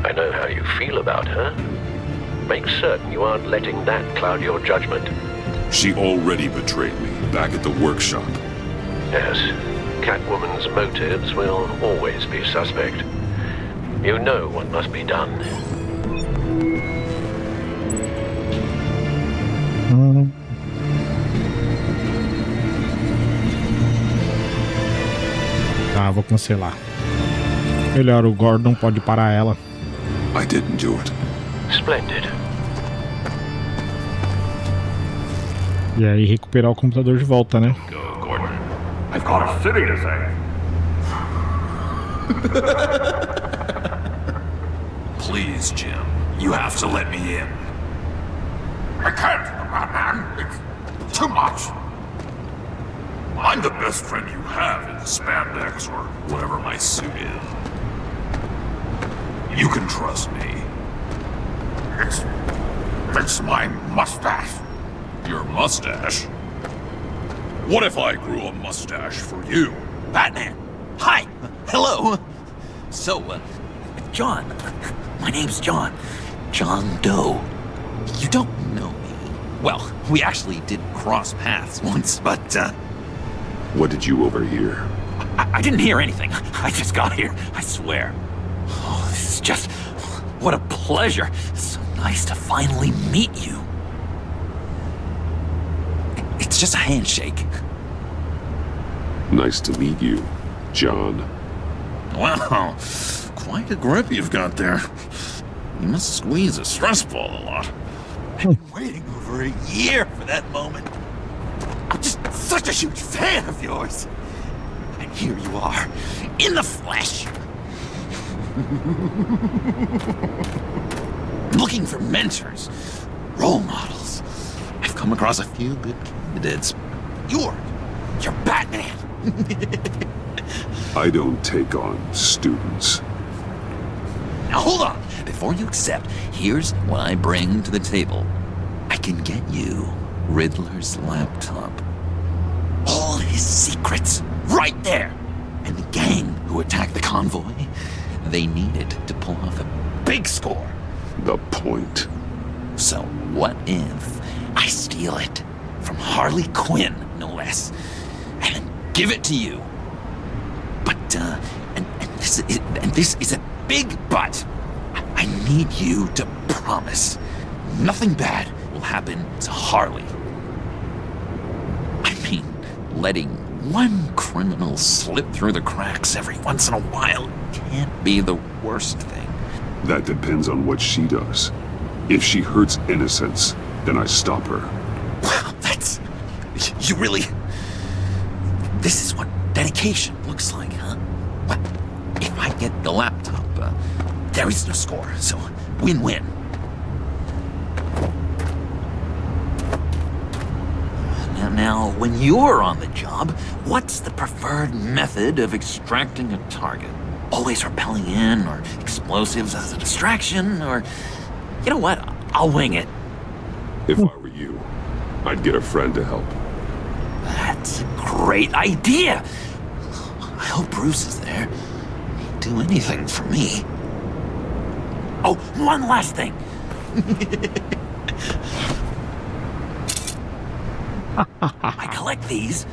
I know how you feel about her. Make certain you aren't letting that cloud your judgment. She already betrayed me back at the workshop. Yes, Catwoman's motives will always be suspect. You know what must be done. Tá, vou cancelar. Melhor, o Gordon pode parar ela. I didn't do it. Splendid. E aí recuperar o computador de volta, né? Go, Gordon. I've got a city to save. Please, Jim. You have to let me in. I can't, Batman. It's too much. I'm the best friend you have in the spandex or whatever my suit is. You can trust me. It's my mustache. Your mustache? What if I grew a mustache for you? Batman! Hi! Hello! So, John. My name's John. John Doe. You don't know me. Well, we actually did cross paths once, but, What did you overhear? I didn't hear anything. I just got here, I swear. Oh, this is just... what a pleasure. It's so nice to finally meet you. It's just a handshake. Nice to meet you, John. Wow, quite a grip you've got there. You must squeeze a stress ball a lot. I've been waiting over a year for that moment. I'm just such a huge fan of yours. And here you are, in the flesh. Looking for mentors, role models. I've come across a few good candidates. You're Batman. I don't take on students. Now hold on. Before you accept, here's what I bring to the table. I can get you Riddler's laptop. All his secrets, right there. And the gang who attacked the convoy, they needed to pull off a big score. The point. So what if I steal it from Harley Quinn, no less, and then give it to you? But, and this is a big but. I need you to promise nothing bad will happen to Harley. I mean, letting one criminal slip through the cracks every once in a while can't be the worst thing. That depends on what she does. If she hurts innocents, then I stop her. Wow, that's... you really... This is what dedication looks like, huh? Well, if I get the laptop, there is no score, so win-win. Now, when you're on the job, what's the preferred method of extracting a target? Always rappelling in, or explosives as a distraction, or... You know what? I'll wing it. If I were you, I'd get a friend to help. That's a great idea! I hope Bruce is there. He'd do anything for me. Oh, one last thing! I collect these.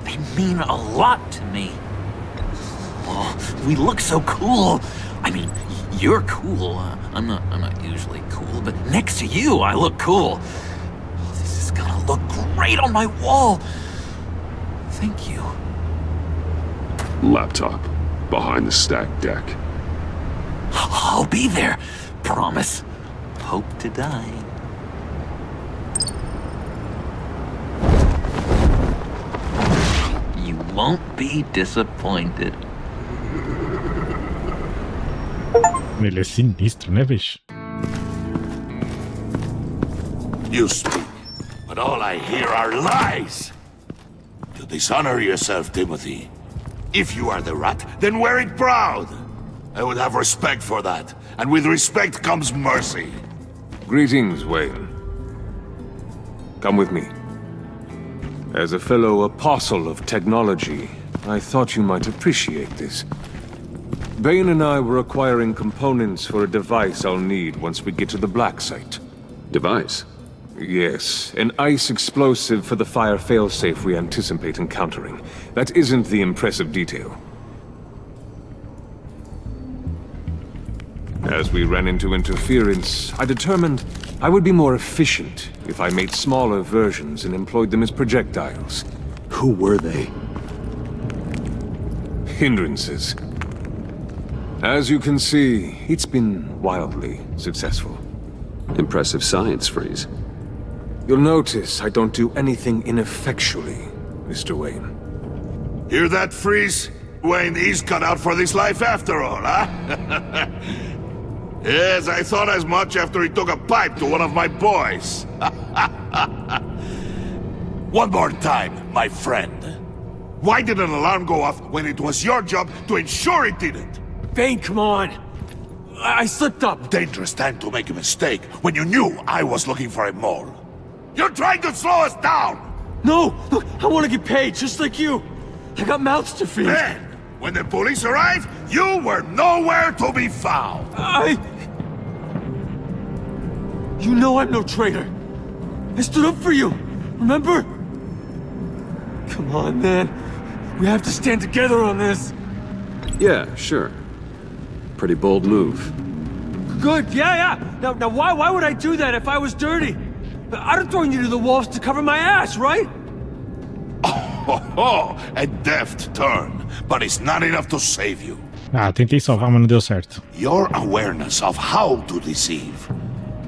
They mean a lot to me. Oh, we look so cool. I mean, you're cool. I'm not usually cool, but next to you, I look cool. Oh, this is gonna look great on my wall. Thank you. Laptop. Behind the stacked deck. I'll be there. Promise. Hope to die. You won't be disappointed. Ele é sinistro, né, bicho? You speak, but all I hear are lies. You dishonor yourself, Timothy. If you are the rat, then wear it proud. I would have respect for that, and with respect comes mercy. Greetings, Wayne. Come with me. As a fellow apostle of technology, I thought you might appreciate this. Bane and I were acquiring components for a device I'll need once we get to the Black Site. Device? Yes, an ice explosive for the fire failsafe we anticipate encountering. That isn't the impressive detail. As we ran into interference, I determined I would be more efficient if I made smaller versions and employed them as projectiles. Who were they? Hindrances. As you can see, it's been wildly successful. Impressive science, Freeze. You'll notice I don't do anything ineffectually, Mr. Wayne. Hear that, Freeze? Wayne is cut out for this life after all, huh? Yes, I thought as much after he took a pipe to one of my boys. One more time, my friend. Why did an alarm go off when it was your job to ensure it didn't? Bane, come on. I slipped up. Dangerous time to make a mistake when you knew I was looking for a mole. You're trying to slow us down! No! Look, I want to get paid, just like you. I got mouths to feed. Then, when the police arrived, you were nowhere to be found. You know I'm no traitor. I stood up for you, remember? Come on, man. We have to stand together on this. Yeah, sure. Pretty bold move. Good, yeah. Now why would I do that if I was dirty? I'd have thrown you to the wolves to cover my ass, right? Oh, a deft turn, but it's not enough to save you. Tentei salvar, mas não deu certo. Your awareness of how to deceive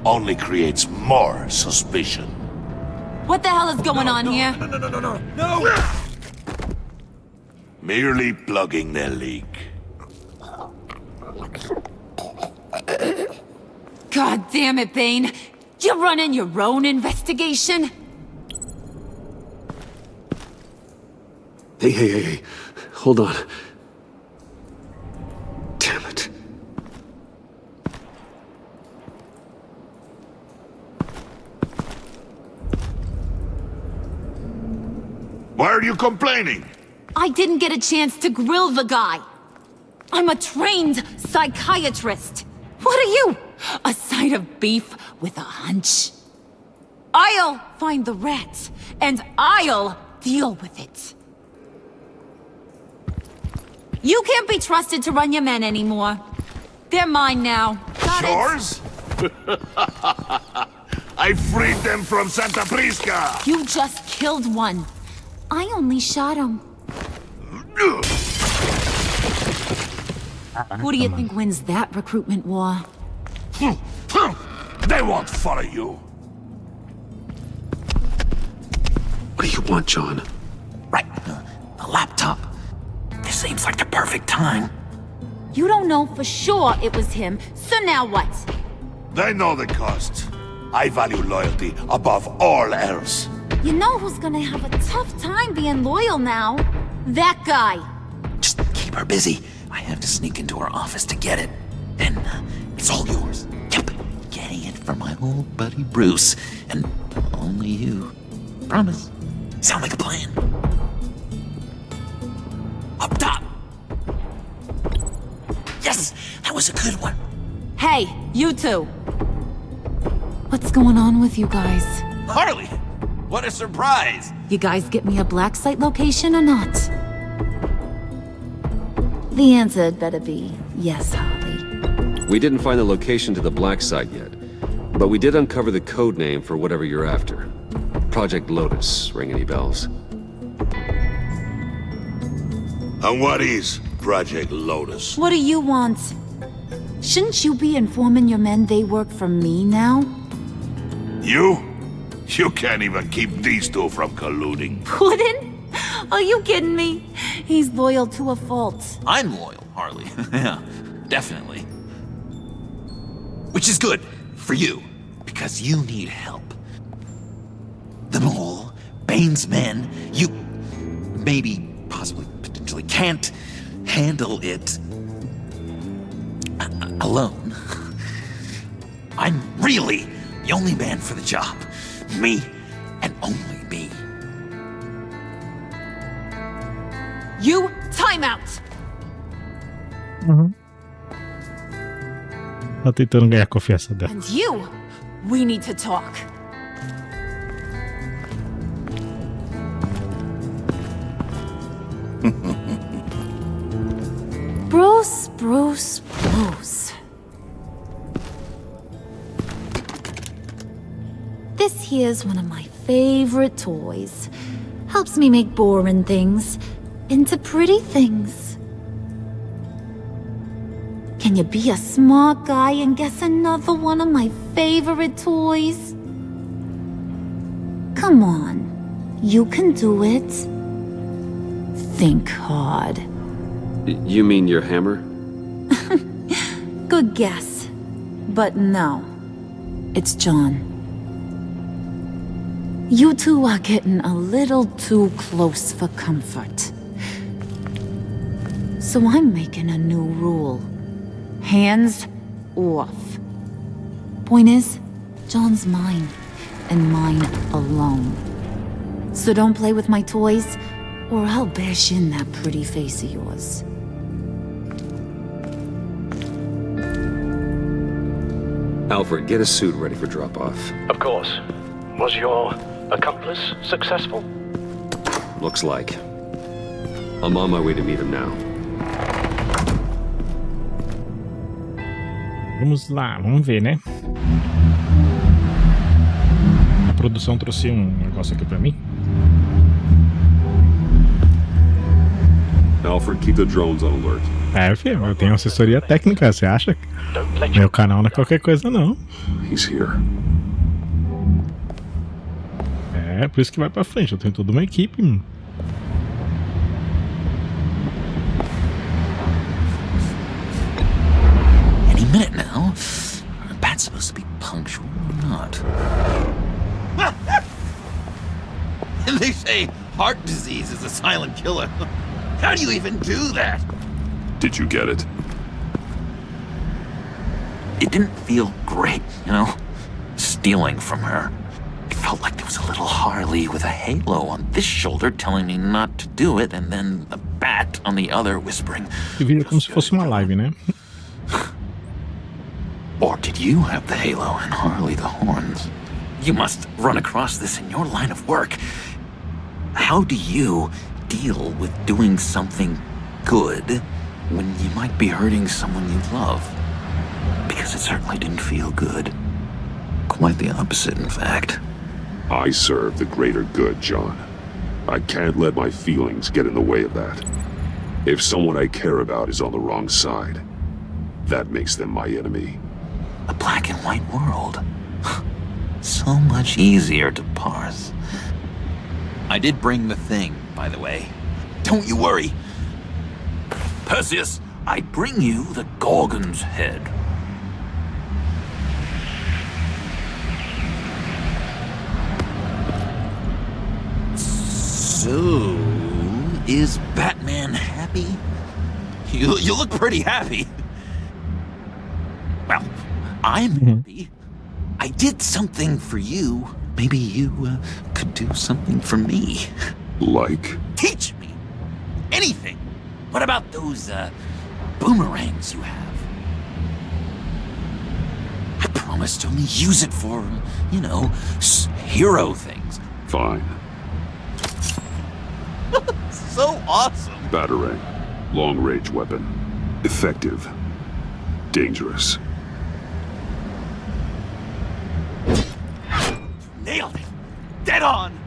only creates more suspicion. What the hell is going on here? No! Merely plugging the leak. God damn it, Bane. You're running your own investigation? Hey. Hold on. Damn it. Why are you complaining? I didn't get a chance to grill the guy. I'm a trained psychiatrist. What are you? A side of beef with a hunch? I'll find the rat, and I'll deal with it. You can't be trusted to run your men anymore. They're mine now. Got Yours? I freed them from Santa Prisca! You just killed one. I only shot him. Who do you think wins that recruitment war? They won't follow you. What do you want, John? Right, the laptop. This seems like the perfect time. You don't know for sure it was him, so now what? They know the cost. I value loyalty above all else. You know who's gonna have a tough time being loyal now? That guy. Just keep her busy. I have to sneak into her office to get it. Then it's all yours. Yep, getting it from my old buddy Bruce. And only you. Promise. Sound like a plan. Up top. Yes, that was a good one. Hey, you two. What's going on with you guys? Harley, what a surprise. You guys get me a black site location or not? The answer had better be yes, Harley. We didn't find the location to the black site yet, but we did uncover the code name for whatever you're after. Project Lotus. Ring any bells? And what is Project Lotus? What do you want? Shouldn't you be informing your men they work for me now? You? You can't even keep these two from colluding. Puddin'? Are you kidding me? He's loyal to a fault. I'm loyal, Harley. Yeah, definitely. Which is good for you, because you need help. The mole, Bane's men, you maybe, possibly, potentially can't handle it alone. I'm really the only man for the job. Me, and only me. You, time out! Tá tentando ganhar a confiança dela. And you, we need to talk. Bruce. This here's one of my favorite toys. Helps me make boring things into pretty things. Can you be a smart guy and guess another one of my favorite toys? Come on, you can do it. Think hard. You mean your hammer? Good guess. But no. It's John. You two are getting a little too close for comfort. So I'm making a new rule. Hands off. Point is, John's mine, and mine alone. So don't play with my toys, or I'll bash in that pretty face of yours. Alfred, get a suit ready for drop-off. Of course. Was your accomplice successful? Looks like. I'm on my way to meet him now. Vamos lá, vamos ver, né? A produção trouxe um negócio aqui pra mim. Alfred, keep the drones on alert. Filho, eu tenho assessoria técnica, você acha? Meu canal não é qualquer coisa, não. He's here. Por isso que vai pra frente, eu tenho toda uma equipe. Any minute now. Are bats supposed to be punctual or not? They say heart disease is a silent killer. How do you even do that? Did you get it? It didn't feel great, you know? Stealing from her. It felt like there was a little Harley with a halo on this shoulder telling me not to do it, and then a bat on the other whispering. Que vídeo como se fosse uma live, né? Or did you have the halo and Harley the horns? You must run across this in your line of work. How do you deal with doing something good when you might be hurting someone you love? Because it certainly didn't feel good. Quite the opposite, in fact. I serve the greater good, John. I can't let my feelings get in the way of that. If someone I care about is on the wrong side, that makes them my enemy. A black and white world. So much easier to parse. I did bring the thing, by the way. Don't you worry. Perseus, I bring you the Gorgon's head. So, is Batman happy? You look pretty happy. Well, I'm happy. I did something for you. Maybe you could do something for me. Like? Teach me anything. What about those boomerangs you have? I promise to only use it for, you know, hero things. Fine. So awesome. Batarang. Long-range weapon. Effective. Dangerous. Nailed it. Dead on.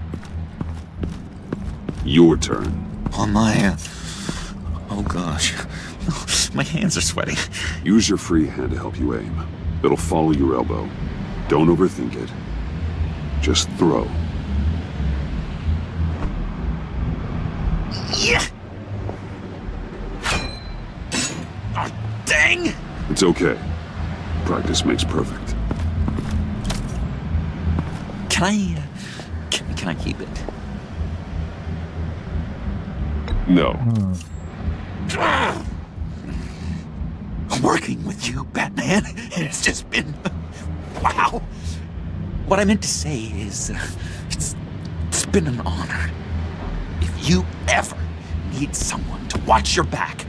Your turn. On my... Oh gosh. My hands are sweating. Use your free hand to help you aim. It'll follow your elbow. Don't overthink it. Just throw. Yeah. Oh, dang! It's okay. Practice makes perfect. Can I keep it? No. Working with you, Batman, it's just been... wow. What I meant to say is, it's been an honor. If you ever need someone to watch your back,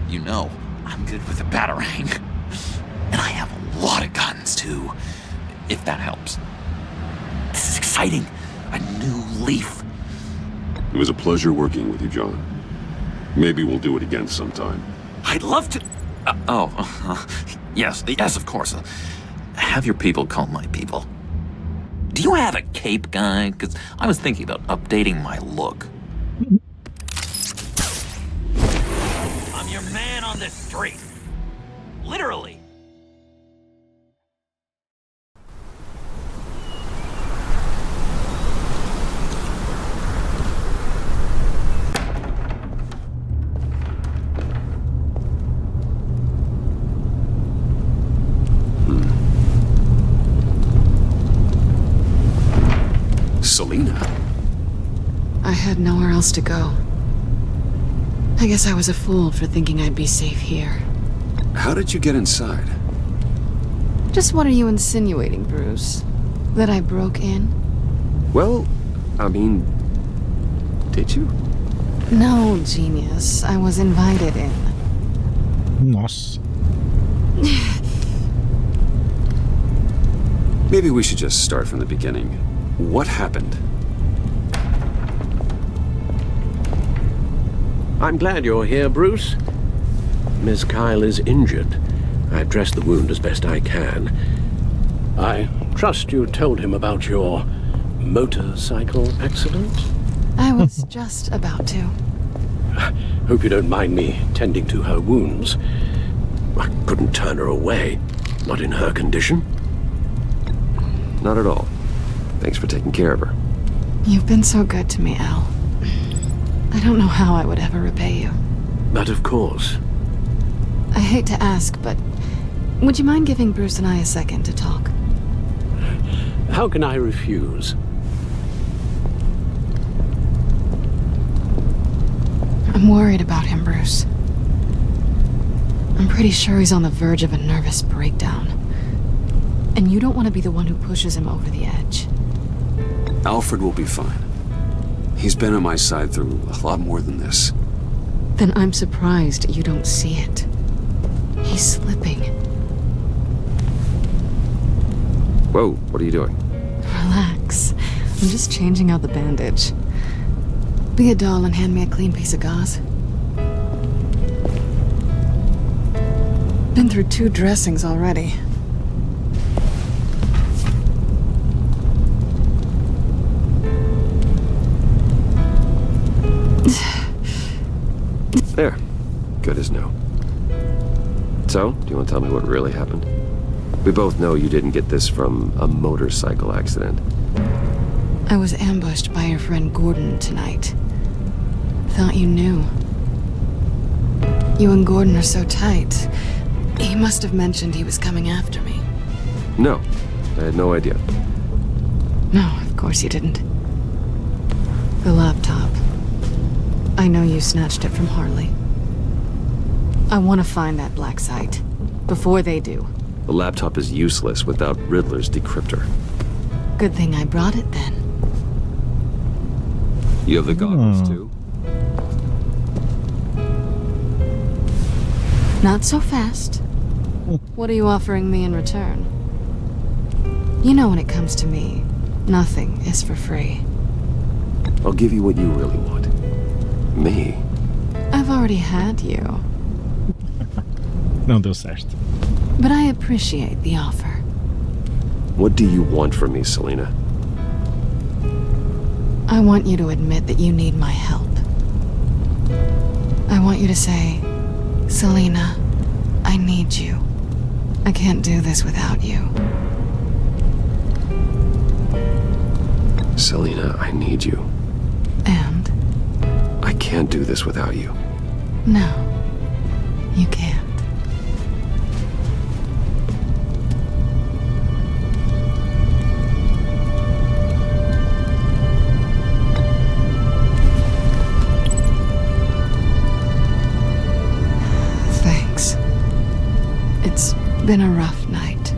you know I'm good with a batarang. And I have a lot of guns, too, if that helps. This is exciting. A new leaf. It was a pleasure working with you, John. Maybe we'll do it again sometime. I'd love to... Yes, of course. Have your people call my people. Do you have a cape, guy? Because I was thinking about updating my look. I'm your man on the street. Literally. Selena? I had nowhere else to go. I guess I was a fool for thinking I'd be safe here. How did you get inside? Just what are you insinuating, Bruce? That I broke in? Well, I mean, did you? No, genius. I was invited in. Nossa. Maybe we should just start from the beginning. What happened? I'm glad you're here, Bruce. Miss Kyle is injured. I've dressed the wound as best I can. I trust you told him about your motorcycle accident? I was just about to. Hope you don't mind me tending to her wounds. I couldn't turn her away, not in her condition. Not at all. Thanks for taking care of her. You've been so good to me, Al. I don't know how I would ever repay you. But of course. I hate to ask, but would you mind giving Bruce and I a second to talk? How can I refuse? I'm worried about him, Bruce. I'm pretty sure he's on the verge of a nervous breakdown. And you don't want to be the one who pushes him over the edge. Alfred will be fine. He's been on my side through a lot more than this. Then I'm surprised you don't see it. He's slipping. Whoa, what are you doing? Relax. I'm just changing out the bandage. Be a doll and hand me a clean piece of gauze. Been through 2 dressings already. There. Good as new. So, do you want to tell me what really happened? We both know you didn't get this from a motorcycle accident. I was ambushed by your friend Gordon tonight. Thought you knew. You and Gordon are so tight. He must have mentioned he was coming after me. No, I had no idea. No, of course you didn't. The laptop. I know you snatched it from Harley. I want to find that black site. Before they do. The laptop is useless without Riddler's decryptor. Good thing I brought it then. You have the goggles too? Not so fast. What are you offering me in return? You know when it comes to me, nothing is for free. I'll give you what you really want. Me? I've already had you. Não deu certo. But I appreciate the offer. What do you want from me, Selina? I want you to admit that you need my help. I want you to say, Selina, I need you. I can't do this without you. Selina, I need you. And? I can't do this without you. No, you can't. Thanks. It's been a rough night.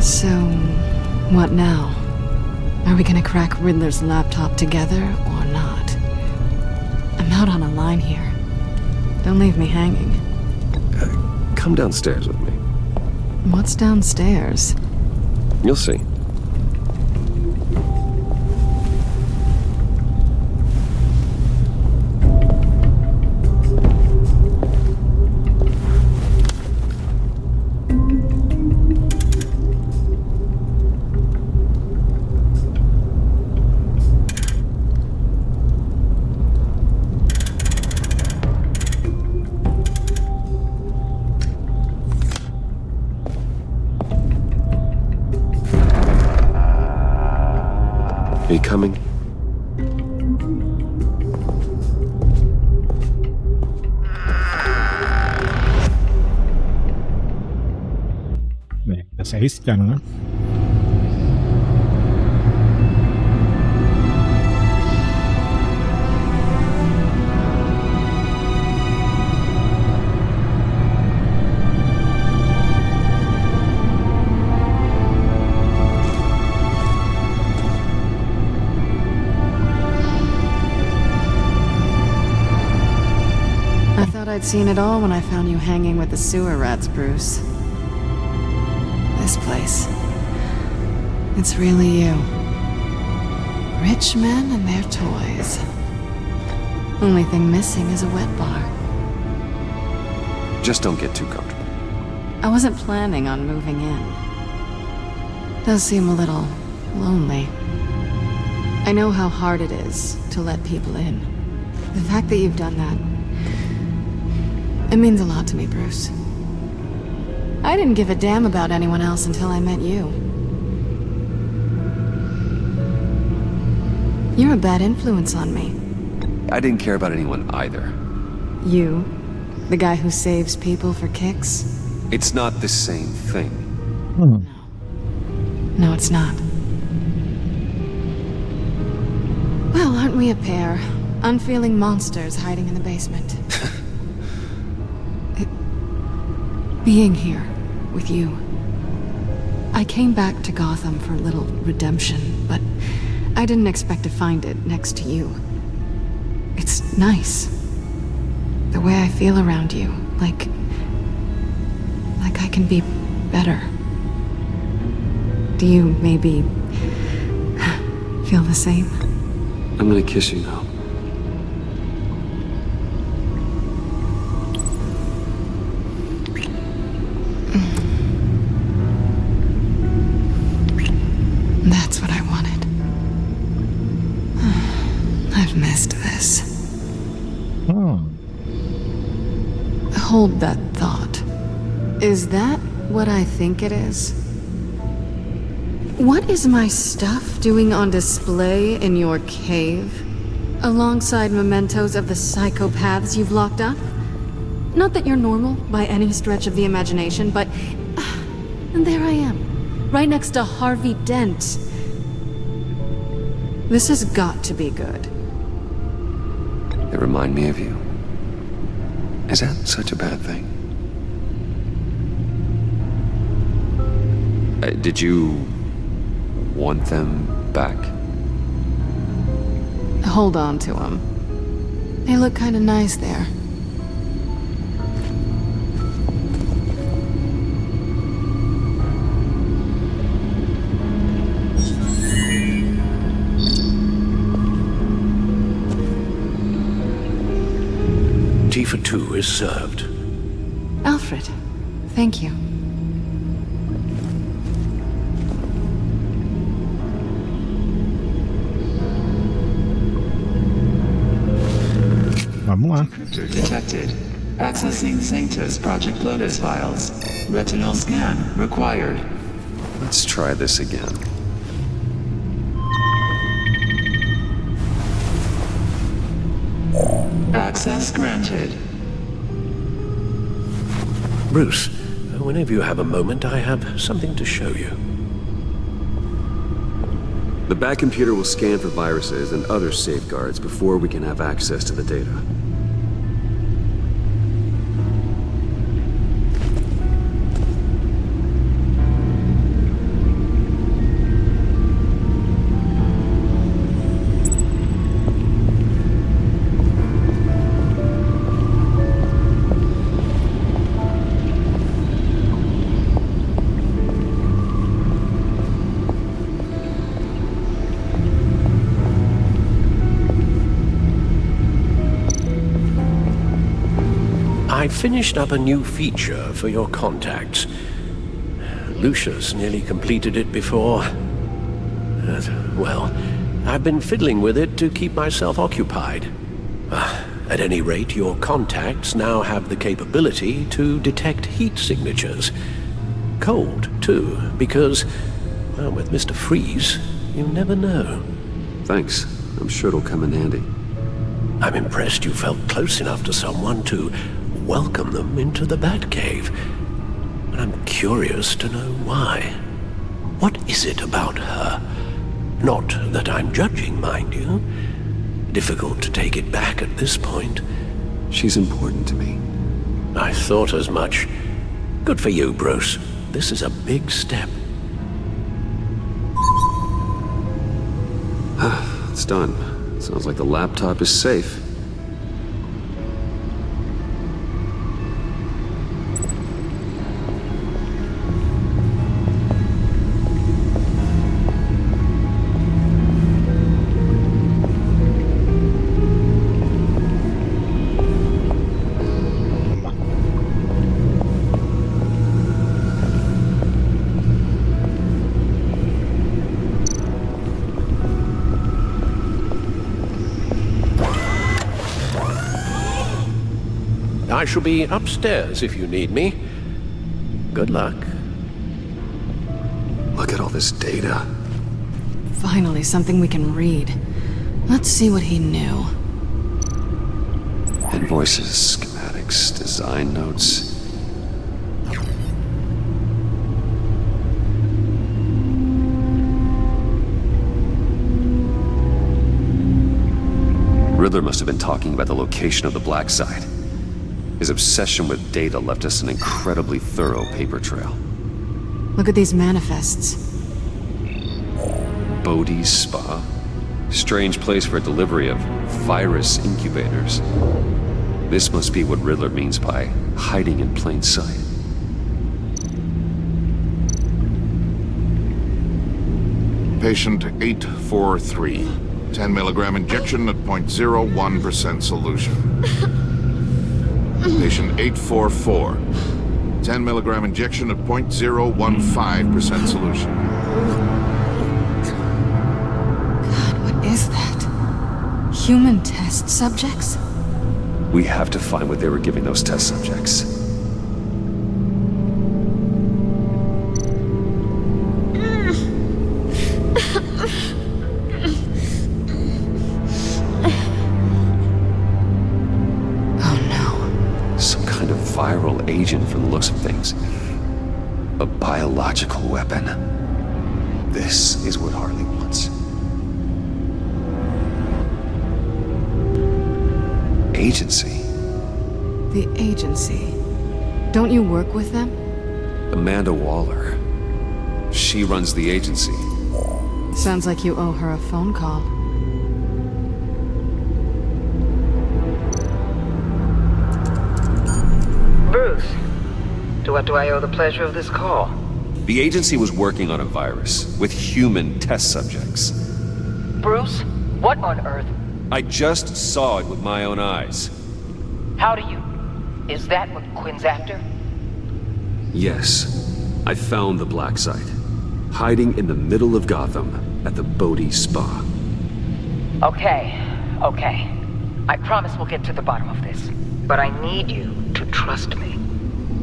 So, what now? Are we gonna crack Riddler's laptop together or not? I'm out on a line here. Don't leave me hanging. Come downstairs with me. What's downstairs? You'll see. Are you coming? Tá se arriscando, né? I'd seen it all when I found you hanging with the sewer rats, Bruce. This place. It's really you. Rich men and their toys. Only thing missing is a wet bar. Just don't get too comfortable. I wasn't planning on moving in. Does seem a little lonely. I know how hard it is to let people in. The fact that you've done that, it means a lot to me, Bruce. I didn't give a damn about anyone else until I met you. You're a bad influence on me. I didn't care about anyone either. You? The guy who saves people for kicks? It's not the same thing. No, it's not. Well, aren't we a pair? Unfeeling monsters hiding in the basement. Being here with you. I came back to Gotham for a little redemption, but I didn't expect to find it next to you. It's nice. The way I feel around you, like I can be better. Do you maybe feel the same? I'm gonna kiss you now. That's what I wanted. I've missed this. Hold that thought. Is that what I think it is? What is my stuff doing on display in your cave? Alongside mementos of the psychopaths you've locked up? Not that you're normal by any stretch of the imagination, but... and there I am, right next to Harvey Dent. This has got to be good. They remind me of you. Is that such a bad thing? Did you want them back? Hold on to them. They look kind of nice there. Tea for two is served. Alfred, thank you. Vamos lá. Detected. Accessing Sanctus Project Lotus files. Retinal scan required. Let's try this again. Access granted. Bruce, whenever you have a moment, I have something to show you. The back computer will scan for viruses and other safeguards before we can have access to the data. I finished up a new feature for your contacts. Lucius nearly completed it before. Well, I've been fiddling with it to keep myself occupied. At any rate, your contacts now have the capability to detect heat signatures. Cold, too, because, well, with Mr. Freeze, you never know. Thanks. I'm sure it'll come in handy. I'm impressed you felt close enough to someone to welcome them into the Batcave. And I'm curious to know why. What is it about her? Not that I'm judging, mind you. Difficult to take it back at this point. She's important to me. I thought as much. Good for you, Bruce. This is a big step. It's done. Sounds like the laptop is safe. I shall be upstairs if you need me. Good luck. Look at all this data. Finally, something we can read. Let's see what he knew. Invoices, schematics, design notes. Riddler must have been talking about the location of the black site. His obsession with data left us an incredibly thorough paper trail. Look at these manifests. Bodhi's Spa? Strange place for a delivery of virus incubators. This must be what Riddler means by hiding in plain sight. Patient 843. 10 milligram injection at 0.01% solution. Patient 844. 10 milligram injection at 0.015% solution. God, what is that? Human test subjects? We have to find what they were giving those test subjects. Viral agent from the looks of things. A biological weapon. This is what Harley wants. Agency. The agency. Don't you work with them? Amanda Waller. She runs the agency. Sounds like you owe her a phone call. Bruce, to what do I owe the pleasure of this call? The agency was working on a virus with human test subjects. Bruce, what on earth? I just saw it with my own eyes. How do you... Is that what Quinn's after? Yes. I found the black site. Hiding in the middle of Gotham at the Bodhi Spa. Okay. I promise we'll get to the bottom of this. But I need you to trust me.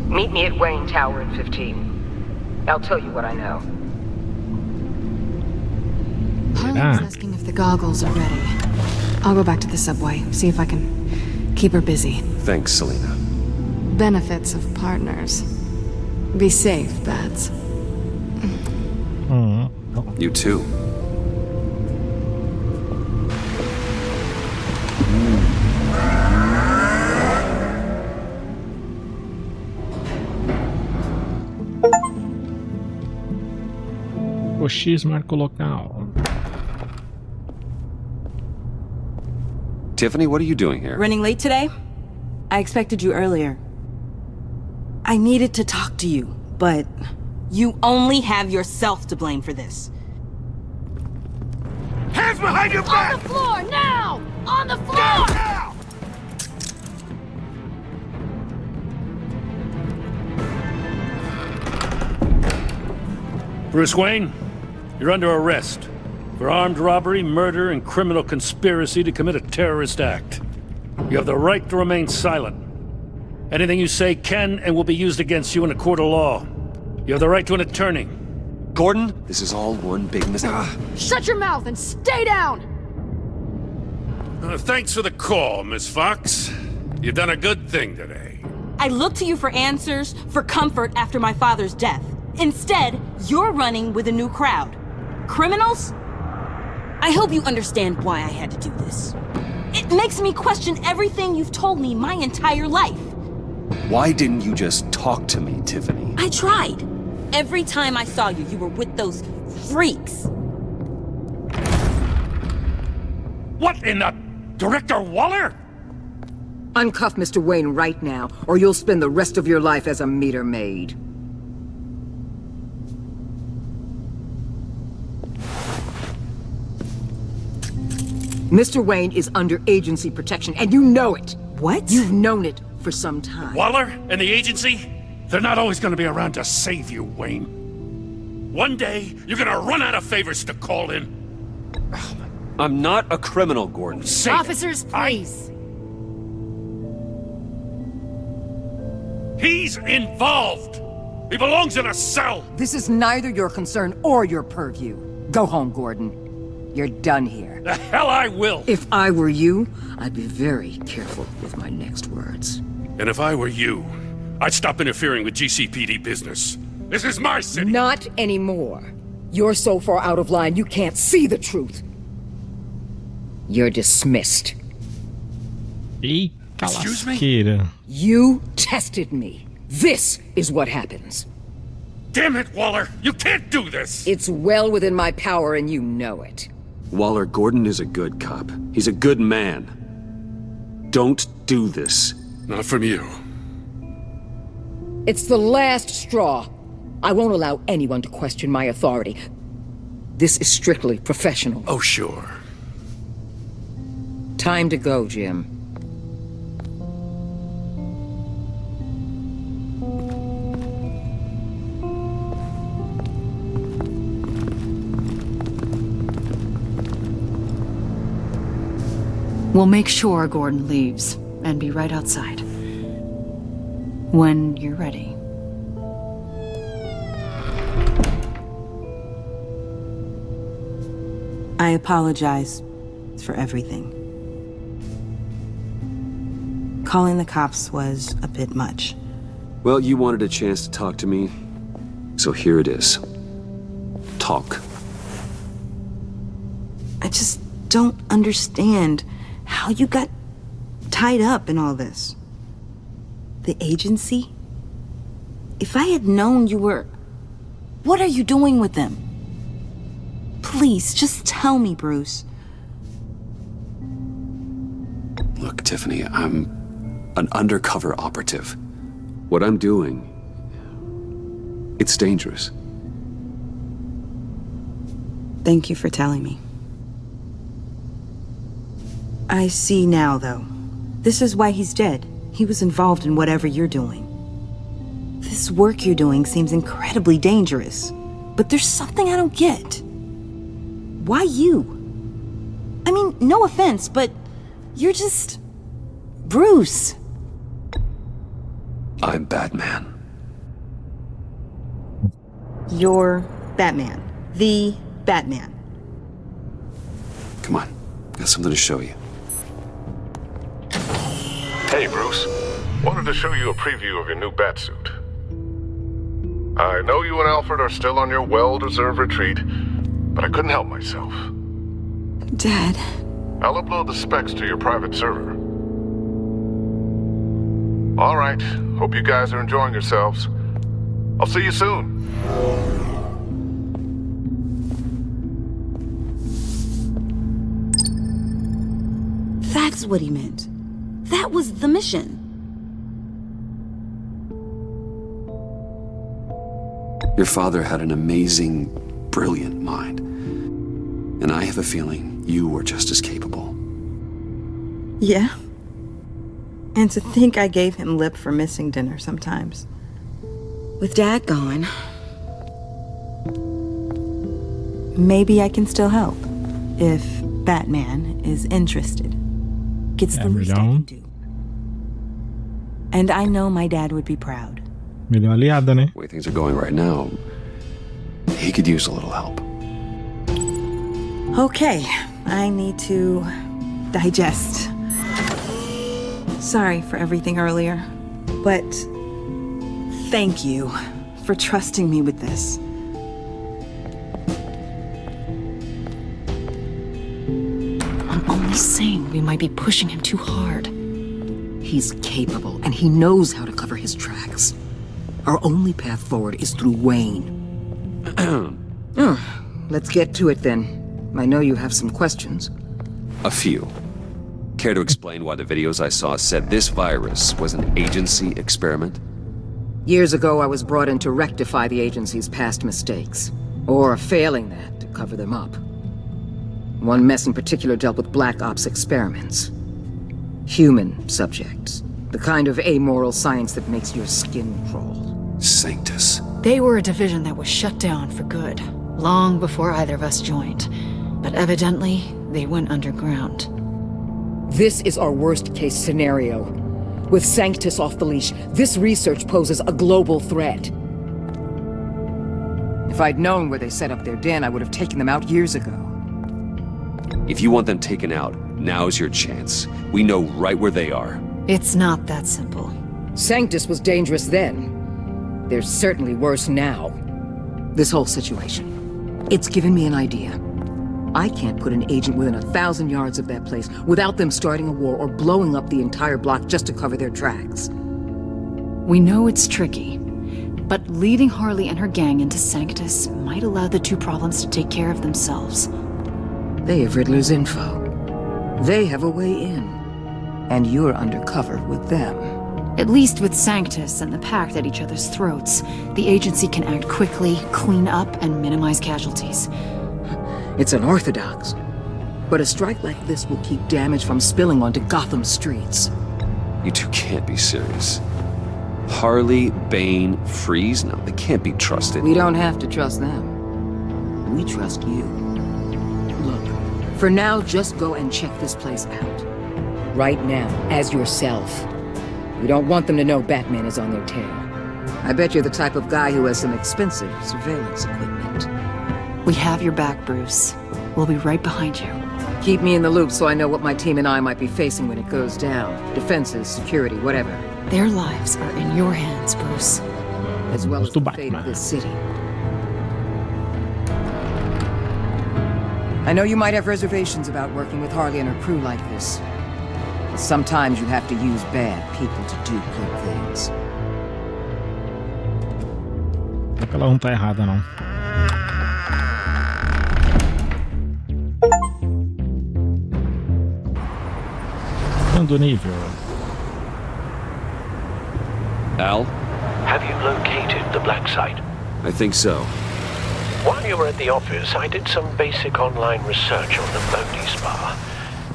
Meet me at Wayne Tower in 15. I'll tell you what I know. Harlan's asking if the goggles are ready. I'll go back to the subway, see if I can keep her busy. Thanks, Selena. Benefits of partners. Be safe, Bats. You too. O X marca o local. Tiffany, what are you doing here? Running late today? I expected you earlier. I needed to talk to you, but you only have yourself to blame for this. Hands behind your back! On the floor, now! On the floor! Now! Bruce Wayne, you're under arrest for armed robbery, murder, and criminal conspiracy to commit a terrorist act. You have the right to remain silent. Anything you say can and will be used against you in a court of law. You have the right to an attorney. Gordon, this is all one big mistake. Shut your mouth and stay down! Thanks for the call, Miss Fox. You've done a good thing today. I looked to you for answers, for comfort after my father's death. Instead, you're running with a new crowd. Criminals? I hope you understand why I had to do this. It makes me question everything you've told me my entire life. Why didn't you just talk to me, Tiffany? I tried. Every time I saw you, you were with those freaks. What in the... Director Waller? Uncuff Mr. Wayne right now, or you'll spend the rest of your life as a meter maid. Mr. Wayne is under agency protection, and you know it. What? You've known it for some time. Waller and the agency? They're not always going to be around to save you, Wayne. One day, you're going to run out of favors to call in. I'm not a criminal, Gordon. Officers, please. He's involved! He belongs in a cell! This is neither your concern or your purview. Go home, Gordon. You're done here. The hell I will! If I were you, I'd be very careful with my next words. And if I were you, I'd stop interfering with GCPD business. This is my city! Not anymore. You're so far out of line you can't see the truth. You're dismissed. Excuse me? You tested me. This is what happens. Damn it, Waller! You can't do this! It's well within my power and you know it. Waller, Gordon is a good cop. He's a good man. Don't do this. Not from you. It's the last straw. I won't allow anyone to question my authority. This is strictly professional. Oh, sure. Time to go, Jim. We'll make sure Gordon leaves, and be right outside. When you're ready. I apologize for everything. Calling the cops was a bit much. Well, you wanted a chance to talk to me, so here it is. Talk. I just don't understand how you got tied up in all this. The agency? If I had known you were... What are you doing with them? Please, just tell me, Bruce. Look, Tiffany, I'm an undercover operative. What I'm doing, it's dangerous. Thank you for telling me. I see now, though. This is why he's dead. He was involved in whatever you're doing. This work you're doing seems incredibly dangerous. But there's something I don't get. Why you? I mean, no offense, but you're just... Bruce. I'm Batman. You're Batman. The Batman. Come on, got something to show you. Hey, Bruce. Wanted to show you a preview of your new Batsuit. I know you and Alfred are still on your well-deserved retreat, but I couldn't help myself. Dad. I'll upload the specs to your private server. All right. Hope you guys are enjoying yourselves. I'll see you soon. That's what he meant. That was the mission. Your father had an amazing, brilliant mind. And I have a feeling you were just as capable. Yeah. And to think I gave him lip for missing dinner sometimes. With Dad gone, maybe I can still help. If Batman is interested. It's the least I can do. And I know my dad would be proud. Melhor aliada, né? The way things are going right now, he could use a little help. Okay, I need to digest. Sorry for everything earlier, but thank you for trusting me with this. I'm only saying we might be pushing him too hard. He's capable, and he knows how to cover his tracks. Our only path forward is through Wayne. Let's get to it then. I know you have some questions. A few. Care to explain why the videos I saw said this virus was an agency experiment? Years ago, I was brought in to rectify the agency's past mistakes. Or failing that, to cover them up. One mess in particular dealt with Black Ops experiments. Human subjects. The kind of amoral science that makes your skin crawl. Sanctus. They were a division that was shut down for good, long before either of us joined. But evidently, they went underground. This is our worst-case scenario. With Sanctus off the leash, this research poses a global threat. If I'd known where they set up their den, I would have taken them out years ago. If you want them taken out, now's your chance. We know right where they are. It's not that simple. Sanctus was dangerous then. They're certainly worse now. This whole situation, it's given me an idea. I can't put an agent within 1,000 yards of that place without them starting a war or blowing up the entire block just to cover their tracks. We know it's tricky, but leading Harley and her gang into Sanctus might allow the two problems to take care of themselves. They have Riddler's info. They have a way in. And you're undercover with them. At least with Sanctus and the Pact at each other's throats, the agency can act quickly, clean up, and minimize casualties. It's unorthodox. But a strike like this will keep damage from spilling onto Gotham streets. You two can't be serious. Harley, Bane, Freeze? No, they can't be trusted. We don't have to trust them. We trust you. Look, for now, just go and check this place out. Right now, as yourself. We don't want them to know Batman is on their tail. I bet you're the type of guy who has some expensive surveillance equipment. We have your back, Bruce. We'll be right behind you. Keep me in the loop so I know what my team and I might be facing when it goes down. Defenses, security, whatever. Their lives are in your hands, Bruce. As well as the fate of this city. I know you might have reservations about working with Harley and her crew like this. But sometimes you have to use bad people to do good things. Ela não tá errada, não. Segundo nível. Al? Have you located the black site? I think so. While you were at the office, I did some basic online research on the Bodhi Spa.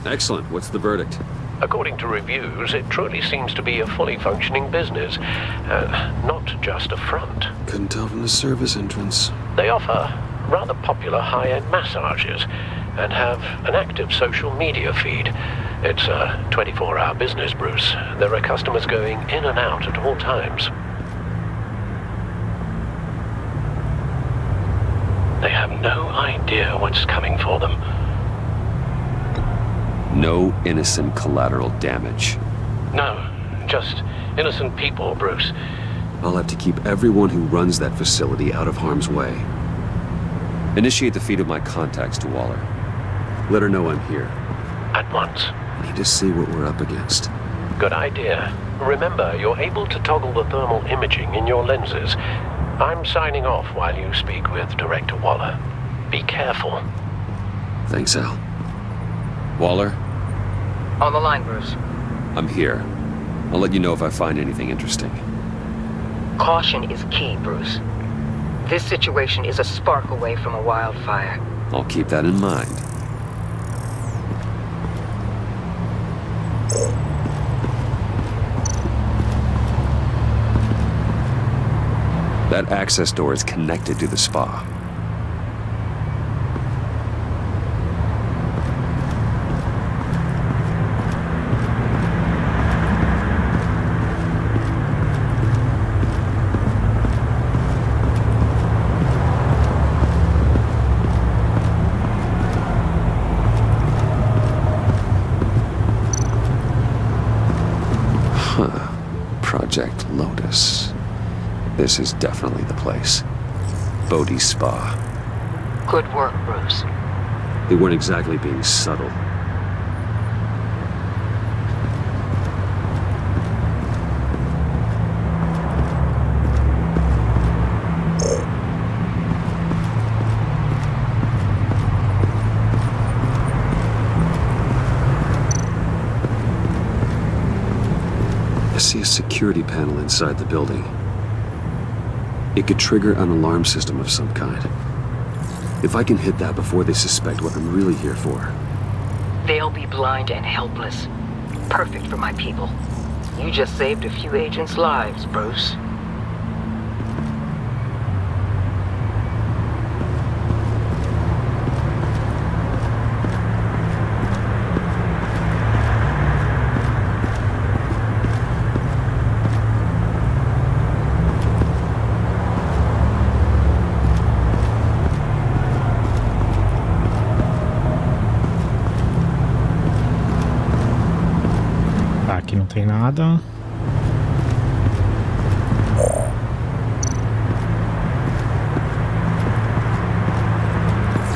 Excellent. What's the verdict? According to reviews, it truly seems to be a fully functioning business, not just a front. Couldn't tell from the service entrance. They offer rather popular high-end massages and have an active social media feed. It's a 24-hour business, Bruce. There are customers going in and out at all times. They have no idea what's coming for them. No innocent collateral damage. No, just innocent people, Bruce. I'll have to keep everyone who runs that facility out of harm's way. Initiate the feed of my contacts to Waller. Let her know I'm here. At once. I need to see what we're up against. Good idea. Remember, you're able to toggle the thermal imaging in your lenses. I'm signing off while you speak with Director Waller. Be careful. Thanks, Al. Waller? On the line, Bruce. I'm here. I'll let you know if I find anything interesting. Caution is key, Bruce. This situation is a spark away from a wildfire. I'll keep that in mind. That access door is connected to the spa. Project Lotus. This is definitely the place. Bodhi Spa. Good work, Bruce. They weren't exactly being subtle. I see a security panel inside the building. It could trigger an alarm system of some kind. If I can hit that before they suspect what I'm really here for. They'll be blind and helpless. Perfect for my people. You just saved a few agents' lives, Bruce. tem nada.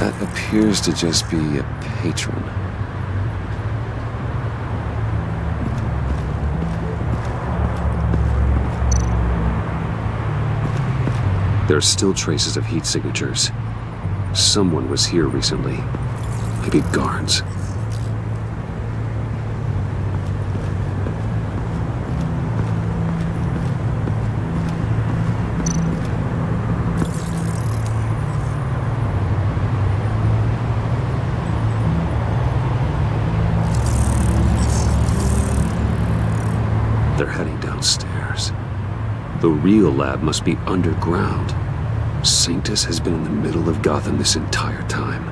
That appears to just be a patron. There are still traces of heat signatures. Someone was here recently. Maybe guards. They're heading downstairs. The real lab must be underground. Sanctus has been in the middle of Gotham this entire time.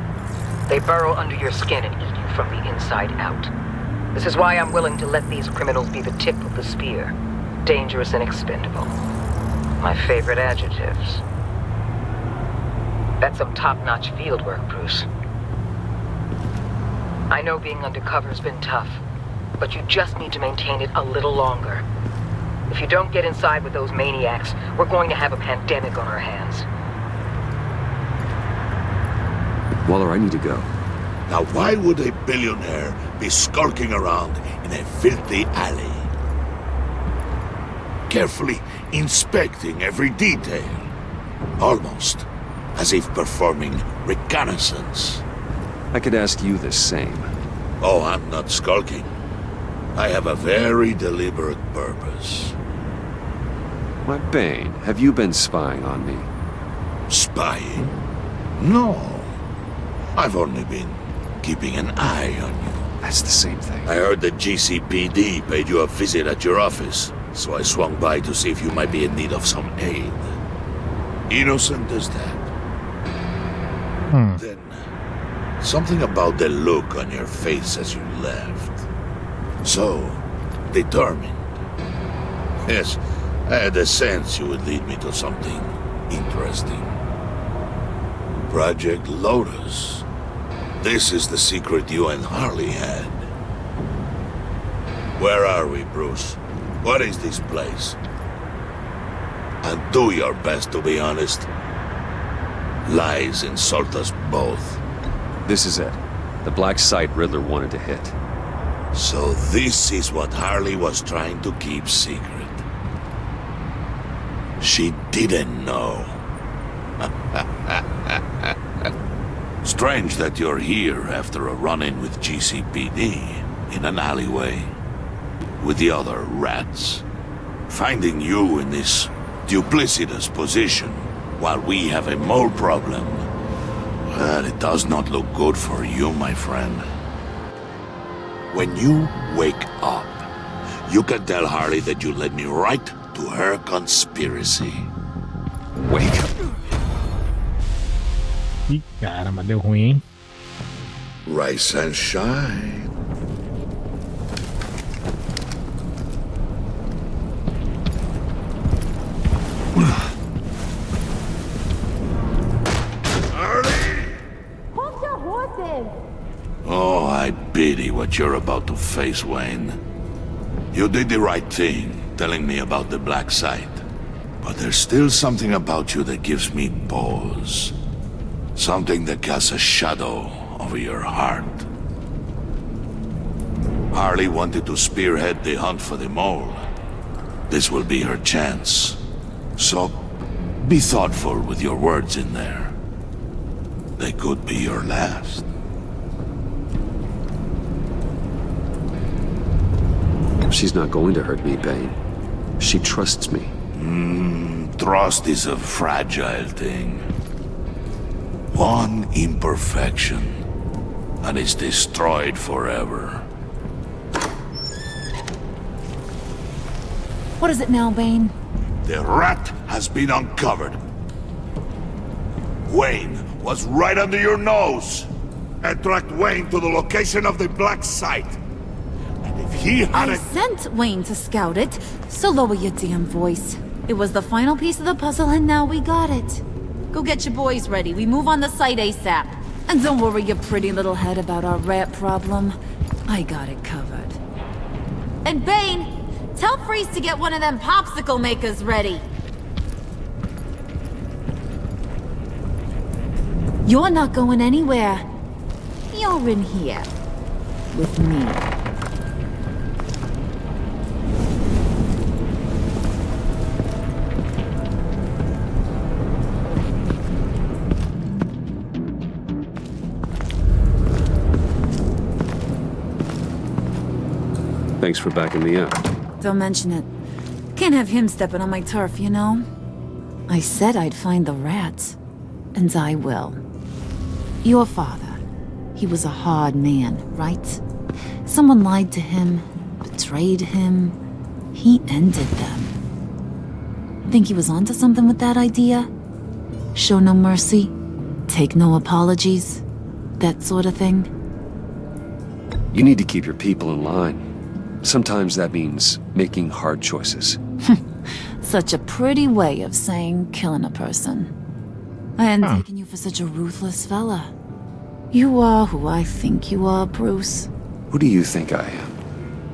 They burrow under your skin and eat you from the inside out. This is why I'm willing to let these criminals be the tip of the spear. Dangerous and expendable. My favorite adjectives. That's some top-notch field work, Bruce. I know being undercover's been tough, but you just need to maintain it a little longer. If you don't get inside with those maniacs, we're going to have a pandemic on our hands. Waller, I need to go. Now why would a billionaire be skulking around in a filthy alley? Carefully inspecting every detail. Almost as if performing reconnaissance. I could ask you the same. Oh, I'm not skulking. I have a very deliberate purpose. My Bane, have you been spying on me? Spying? No. I've only been keeping an eye on you. That's the same thing. I heard the GCPD paid you a visit at your office, so I swung by to see if you might be in need of some aid. Innocent as that. Then, something about the look on your face as you left. So, determined. Yes, I had a sense you would lead me to something interesting. Project Lotus. This is the secret you and Harley had. Where are we, Bruce? What is this place? And do your best to be honest. Lies insult us both. This is it. The black site Riddler wanted to hit. So this is what Harley was trying to keep secret. She didn't know. Strange that you're here after a run-in with GCPD in an alleyway with the other rats. Finding you in this duplicitous position while we have a mole problem. Well, it does not look good for you, my friend. When you wake up, you can tell Harley that you led me right to her conspiracy. Wake up. Ih, caramba, deu ruim, hein? Rise and shine. Hold your horses! Oh, I pity what you're about to face, Wayne. You did the right thing, telling me about the black site. But there's still something about you that gives me pause. Something that casts a shadow over your heart. Harley wanted to spearhead the hunt for the mole. This will be her chance. So, be thoughtful with your words in there. They could be your last. She's not going to hurt me, Bane. She trusts me. Trust is a fragile thing. One imperfection, and it's destroyed forever. What is it now, Bane? The rat has been uncovered. Wayne was right under your nose. And tracked Wayne to the location of the black site. And if he I hadn't... sent Wayne to scout it, so lower your damn voice. It was the final piece of the puzzle, and now we got it. Go get your boys ready. We move on the site ASAP. And don't worry your pretty little head about our rat problem. I got it covered. And Bane, Tell Freeze to get one of them popsicle makers ready. You're not going anywhere. You're in here. With me. Thanks for backing me up. Don't mention it. Can't have him stepping on my turf, you know? I said I'd find the rats. And I will. Your father. He was a hard man, right? Someone lied to him, betrayed him. He ended them. Think he was onto something with that idea? Show no mercy? Take no apologies? That sort of thing? You need to keep your people in line. Sometimes that means making hard choices. Such a pretty way of saying killing a person. I hadn't taken you for such a ruthless fella. You are who I think you are, Bruce. Who do you think I am?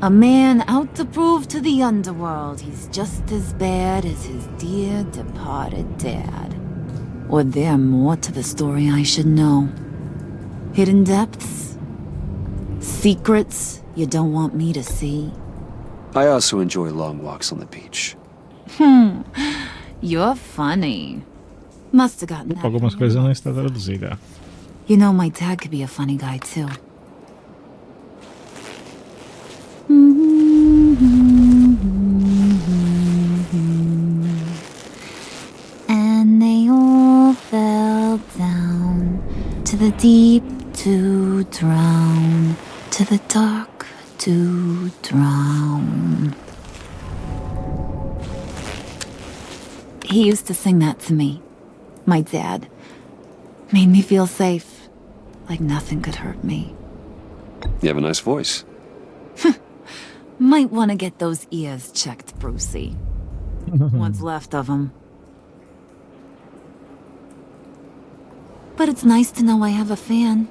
A man out to prove to the underworld he's just as bad as his dear departed dad. Or there more to the story I should know. Hidden depths? Secrets you don't want me to see? I also enjoy long walks on the beach. You're funny. Must have gotten that. Algumas coisas não estão traduzidas. You know, my dad could be a funny guy, too. And they all fell down to the deep to drown, to the dark to drown. He used to sing that to me. My dad. Made me feel safe. Like nothing could hurt me. You have a nice voice. Might want to get those ears checked, Brucey. What's left of them. But it's nice to know I have a fan.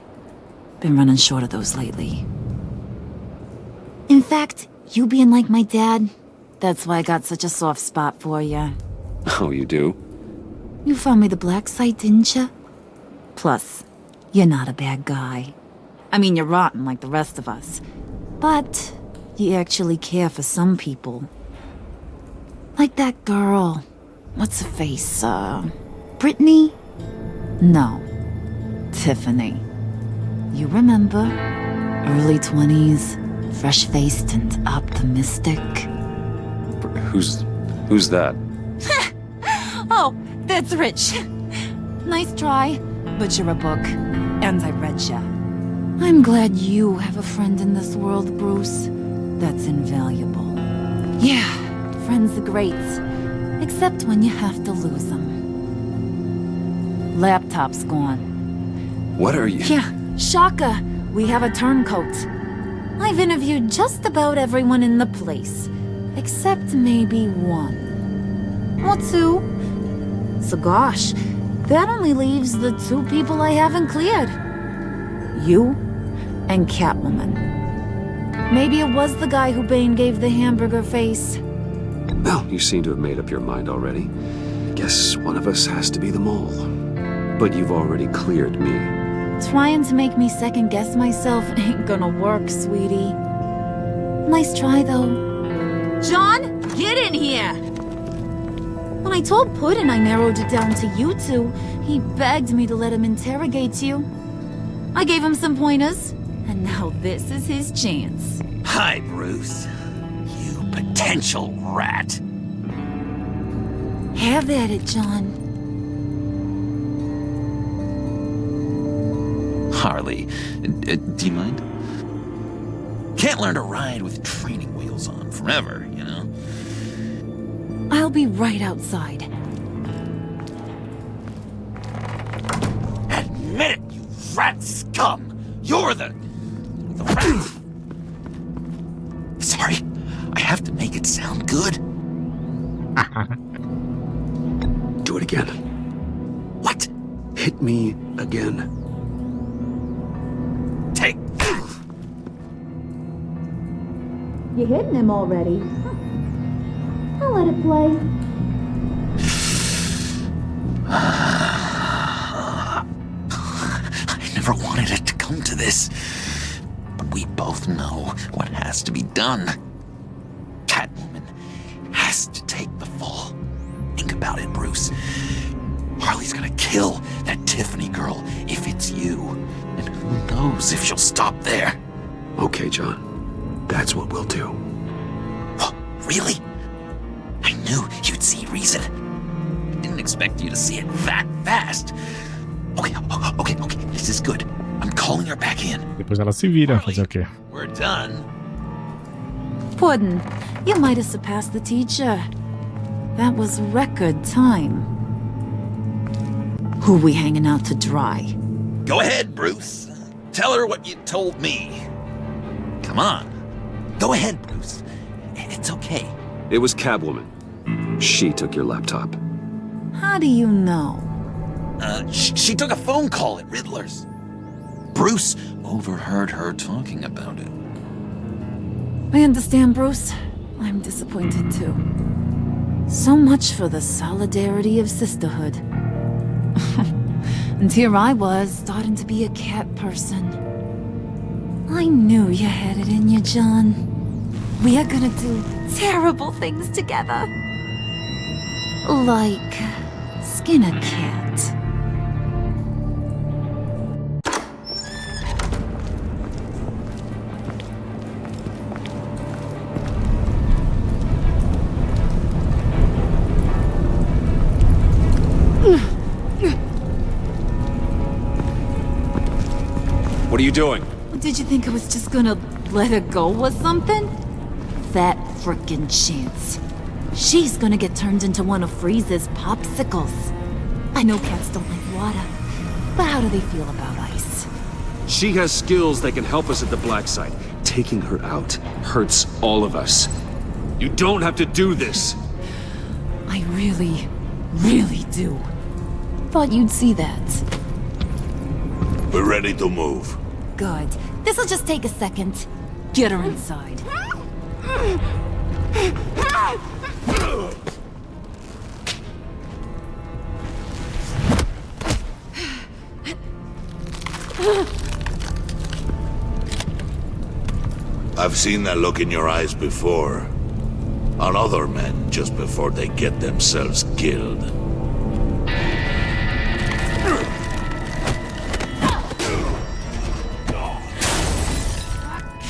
Been running short of those lately. In fact, you being like my dad, that's why I got such a soft spot for you. Oh, you do? You found me the black site, didn't you? Plus, you're not a bad guy. I mean, you're rotten like the rest of us. But you actually care for some people. Like that girl. What's her face? Brittany? No. Tiffany. You remember? Early 20s, fresh-faced and optimistic. Who's that? Oh, that's Rich. Nice try, but you're a book, and I read ya. I'm glad you have a friend in this world, Bruce. That's invaluable. Yeah, friends are great, except when you have to lose them. Laptop's gone. What are you? Yeah, shocker. We have a turncoat. I've interviewed just about everyone in the place, except maybe one. Or two. So gosh, that only leaves the two people I haven't cleared. You and Catwoman. Maybe it was the guy who Bane gave the hamburger face. Well, you seem to have made up your mind already. I guess one of us has to be the mole. But you've already cleared me. Trying to make me second-guess myself ain't gonna work, sweetie. Nice try, though. John, get in here! When I told Puddin' I narrowed it down to you two, he begged me to let him interrogate you. I gave him some pointers, and now this is his chance. Hi, Bruce. You potential rat. Have at it, John. Harley, do you mind? Can't learn to ride with training wheels on forever, you know? I'll be right outside. Admit it, you rat scum! You're the rat! Sorry, I have to make it sound good. Do it again. What? Hit me again. You hitting him already? let it play. I never wanted it to come to this. But we both know what has to be done. Catwoman has to take the fall. Think about it, Bruce. Harley's gonna kill that Tiffany girl if it's you. And who knows if she'll stop there. Okay, John. That's what we'll do. Oh, really? I knew you'd see reason. I didn't expect you to see it that fast. Okay. This is good. I'm calling her back in. Depois ela se vira, fazer o quê? We're done. Puddin', you might have surpassed the teacher. That was record time. Who we hanging out to dry? Go ahead, Bruce. Tell her what you told me. Come on. Go ahead, Bruce. It's okay. It was Catwoman. She took your laptop. How do you know? She took a phone call at Riddler's. Bruce overheard her talking about it. I understand, Bruce. I'm disappointed too. So much for the solidarity of sisterhood. And here I was, starting to be a cat person. I knew you had it in you, John. We are gonna do terrible things together. Like skin a cat. What are you doing? Did you think I was just gonna let her go or something? That frickin' chance. She's gonna get turned into one of Freeze's popsicles. I know cats don't like water, but how do they feel about ice? She has skills that can help us at the black site. Taking her out hurts all of us. You don't have to do this. I really, really do. Thought you'd see that. We're ready to move. Good. This'll just take a second. Get her inside. I've seen that look in your eyes before. On other men just before they get themselves killed.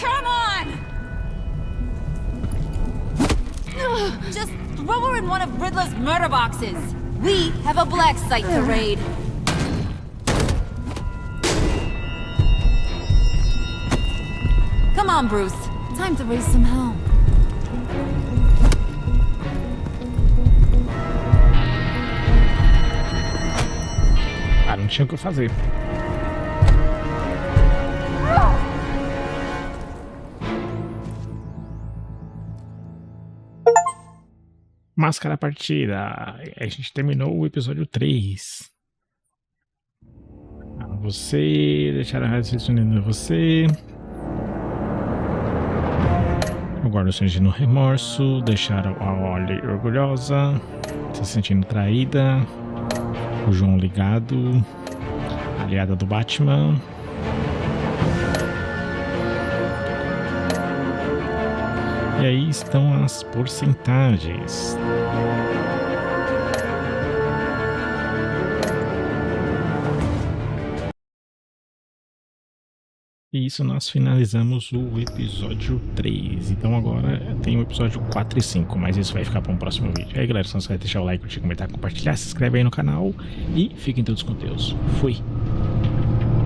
Come on! Just throw her in one of Riddler's murder boxes. We have a black site to raid. Come on, Bruce. Time to raise some hell. Ah, não tinha o que fazer. Mascara Partida. A gente terminou o episódio 3. Você deixar a rádio selecionando você. Eu guardo o sentindo remorso. Deixar a Ollie orgulhosa. Se sentindo traída. O João ligado. Aliada do Batman. E aí estão as porcentagens. E isso nós finalizamos o episódio 3. Então agora tem o episódio 4 e 5, mas isso vai ficar para um próximo vídeo. E aí galera, se não esquece de deixar o like, curtir, comentar, compartilhar, se inscreve aí no canal e fiquem todos com Deus. Fui!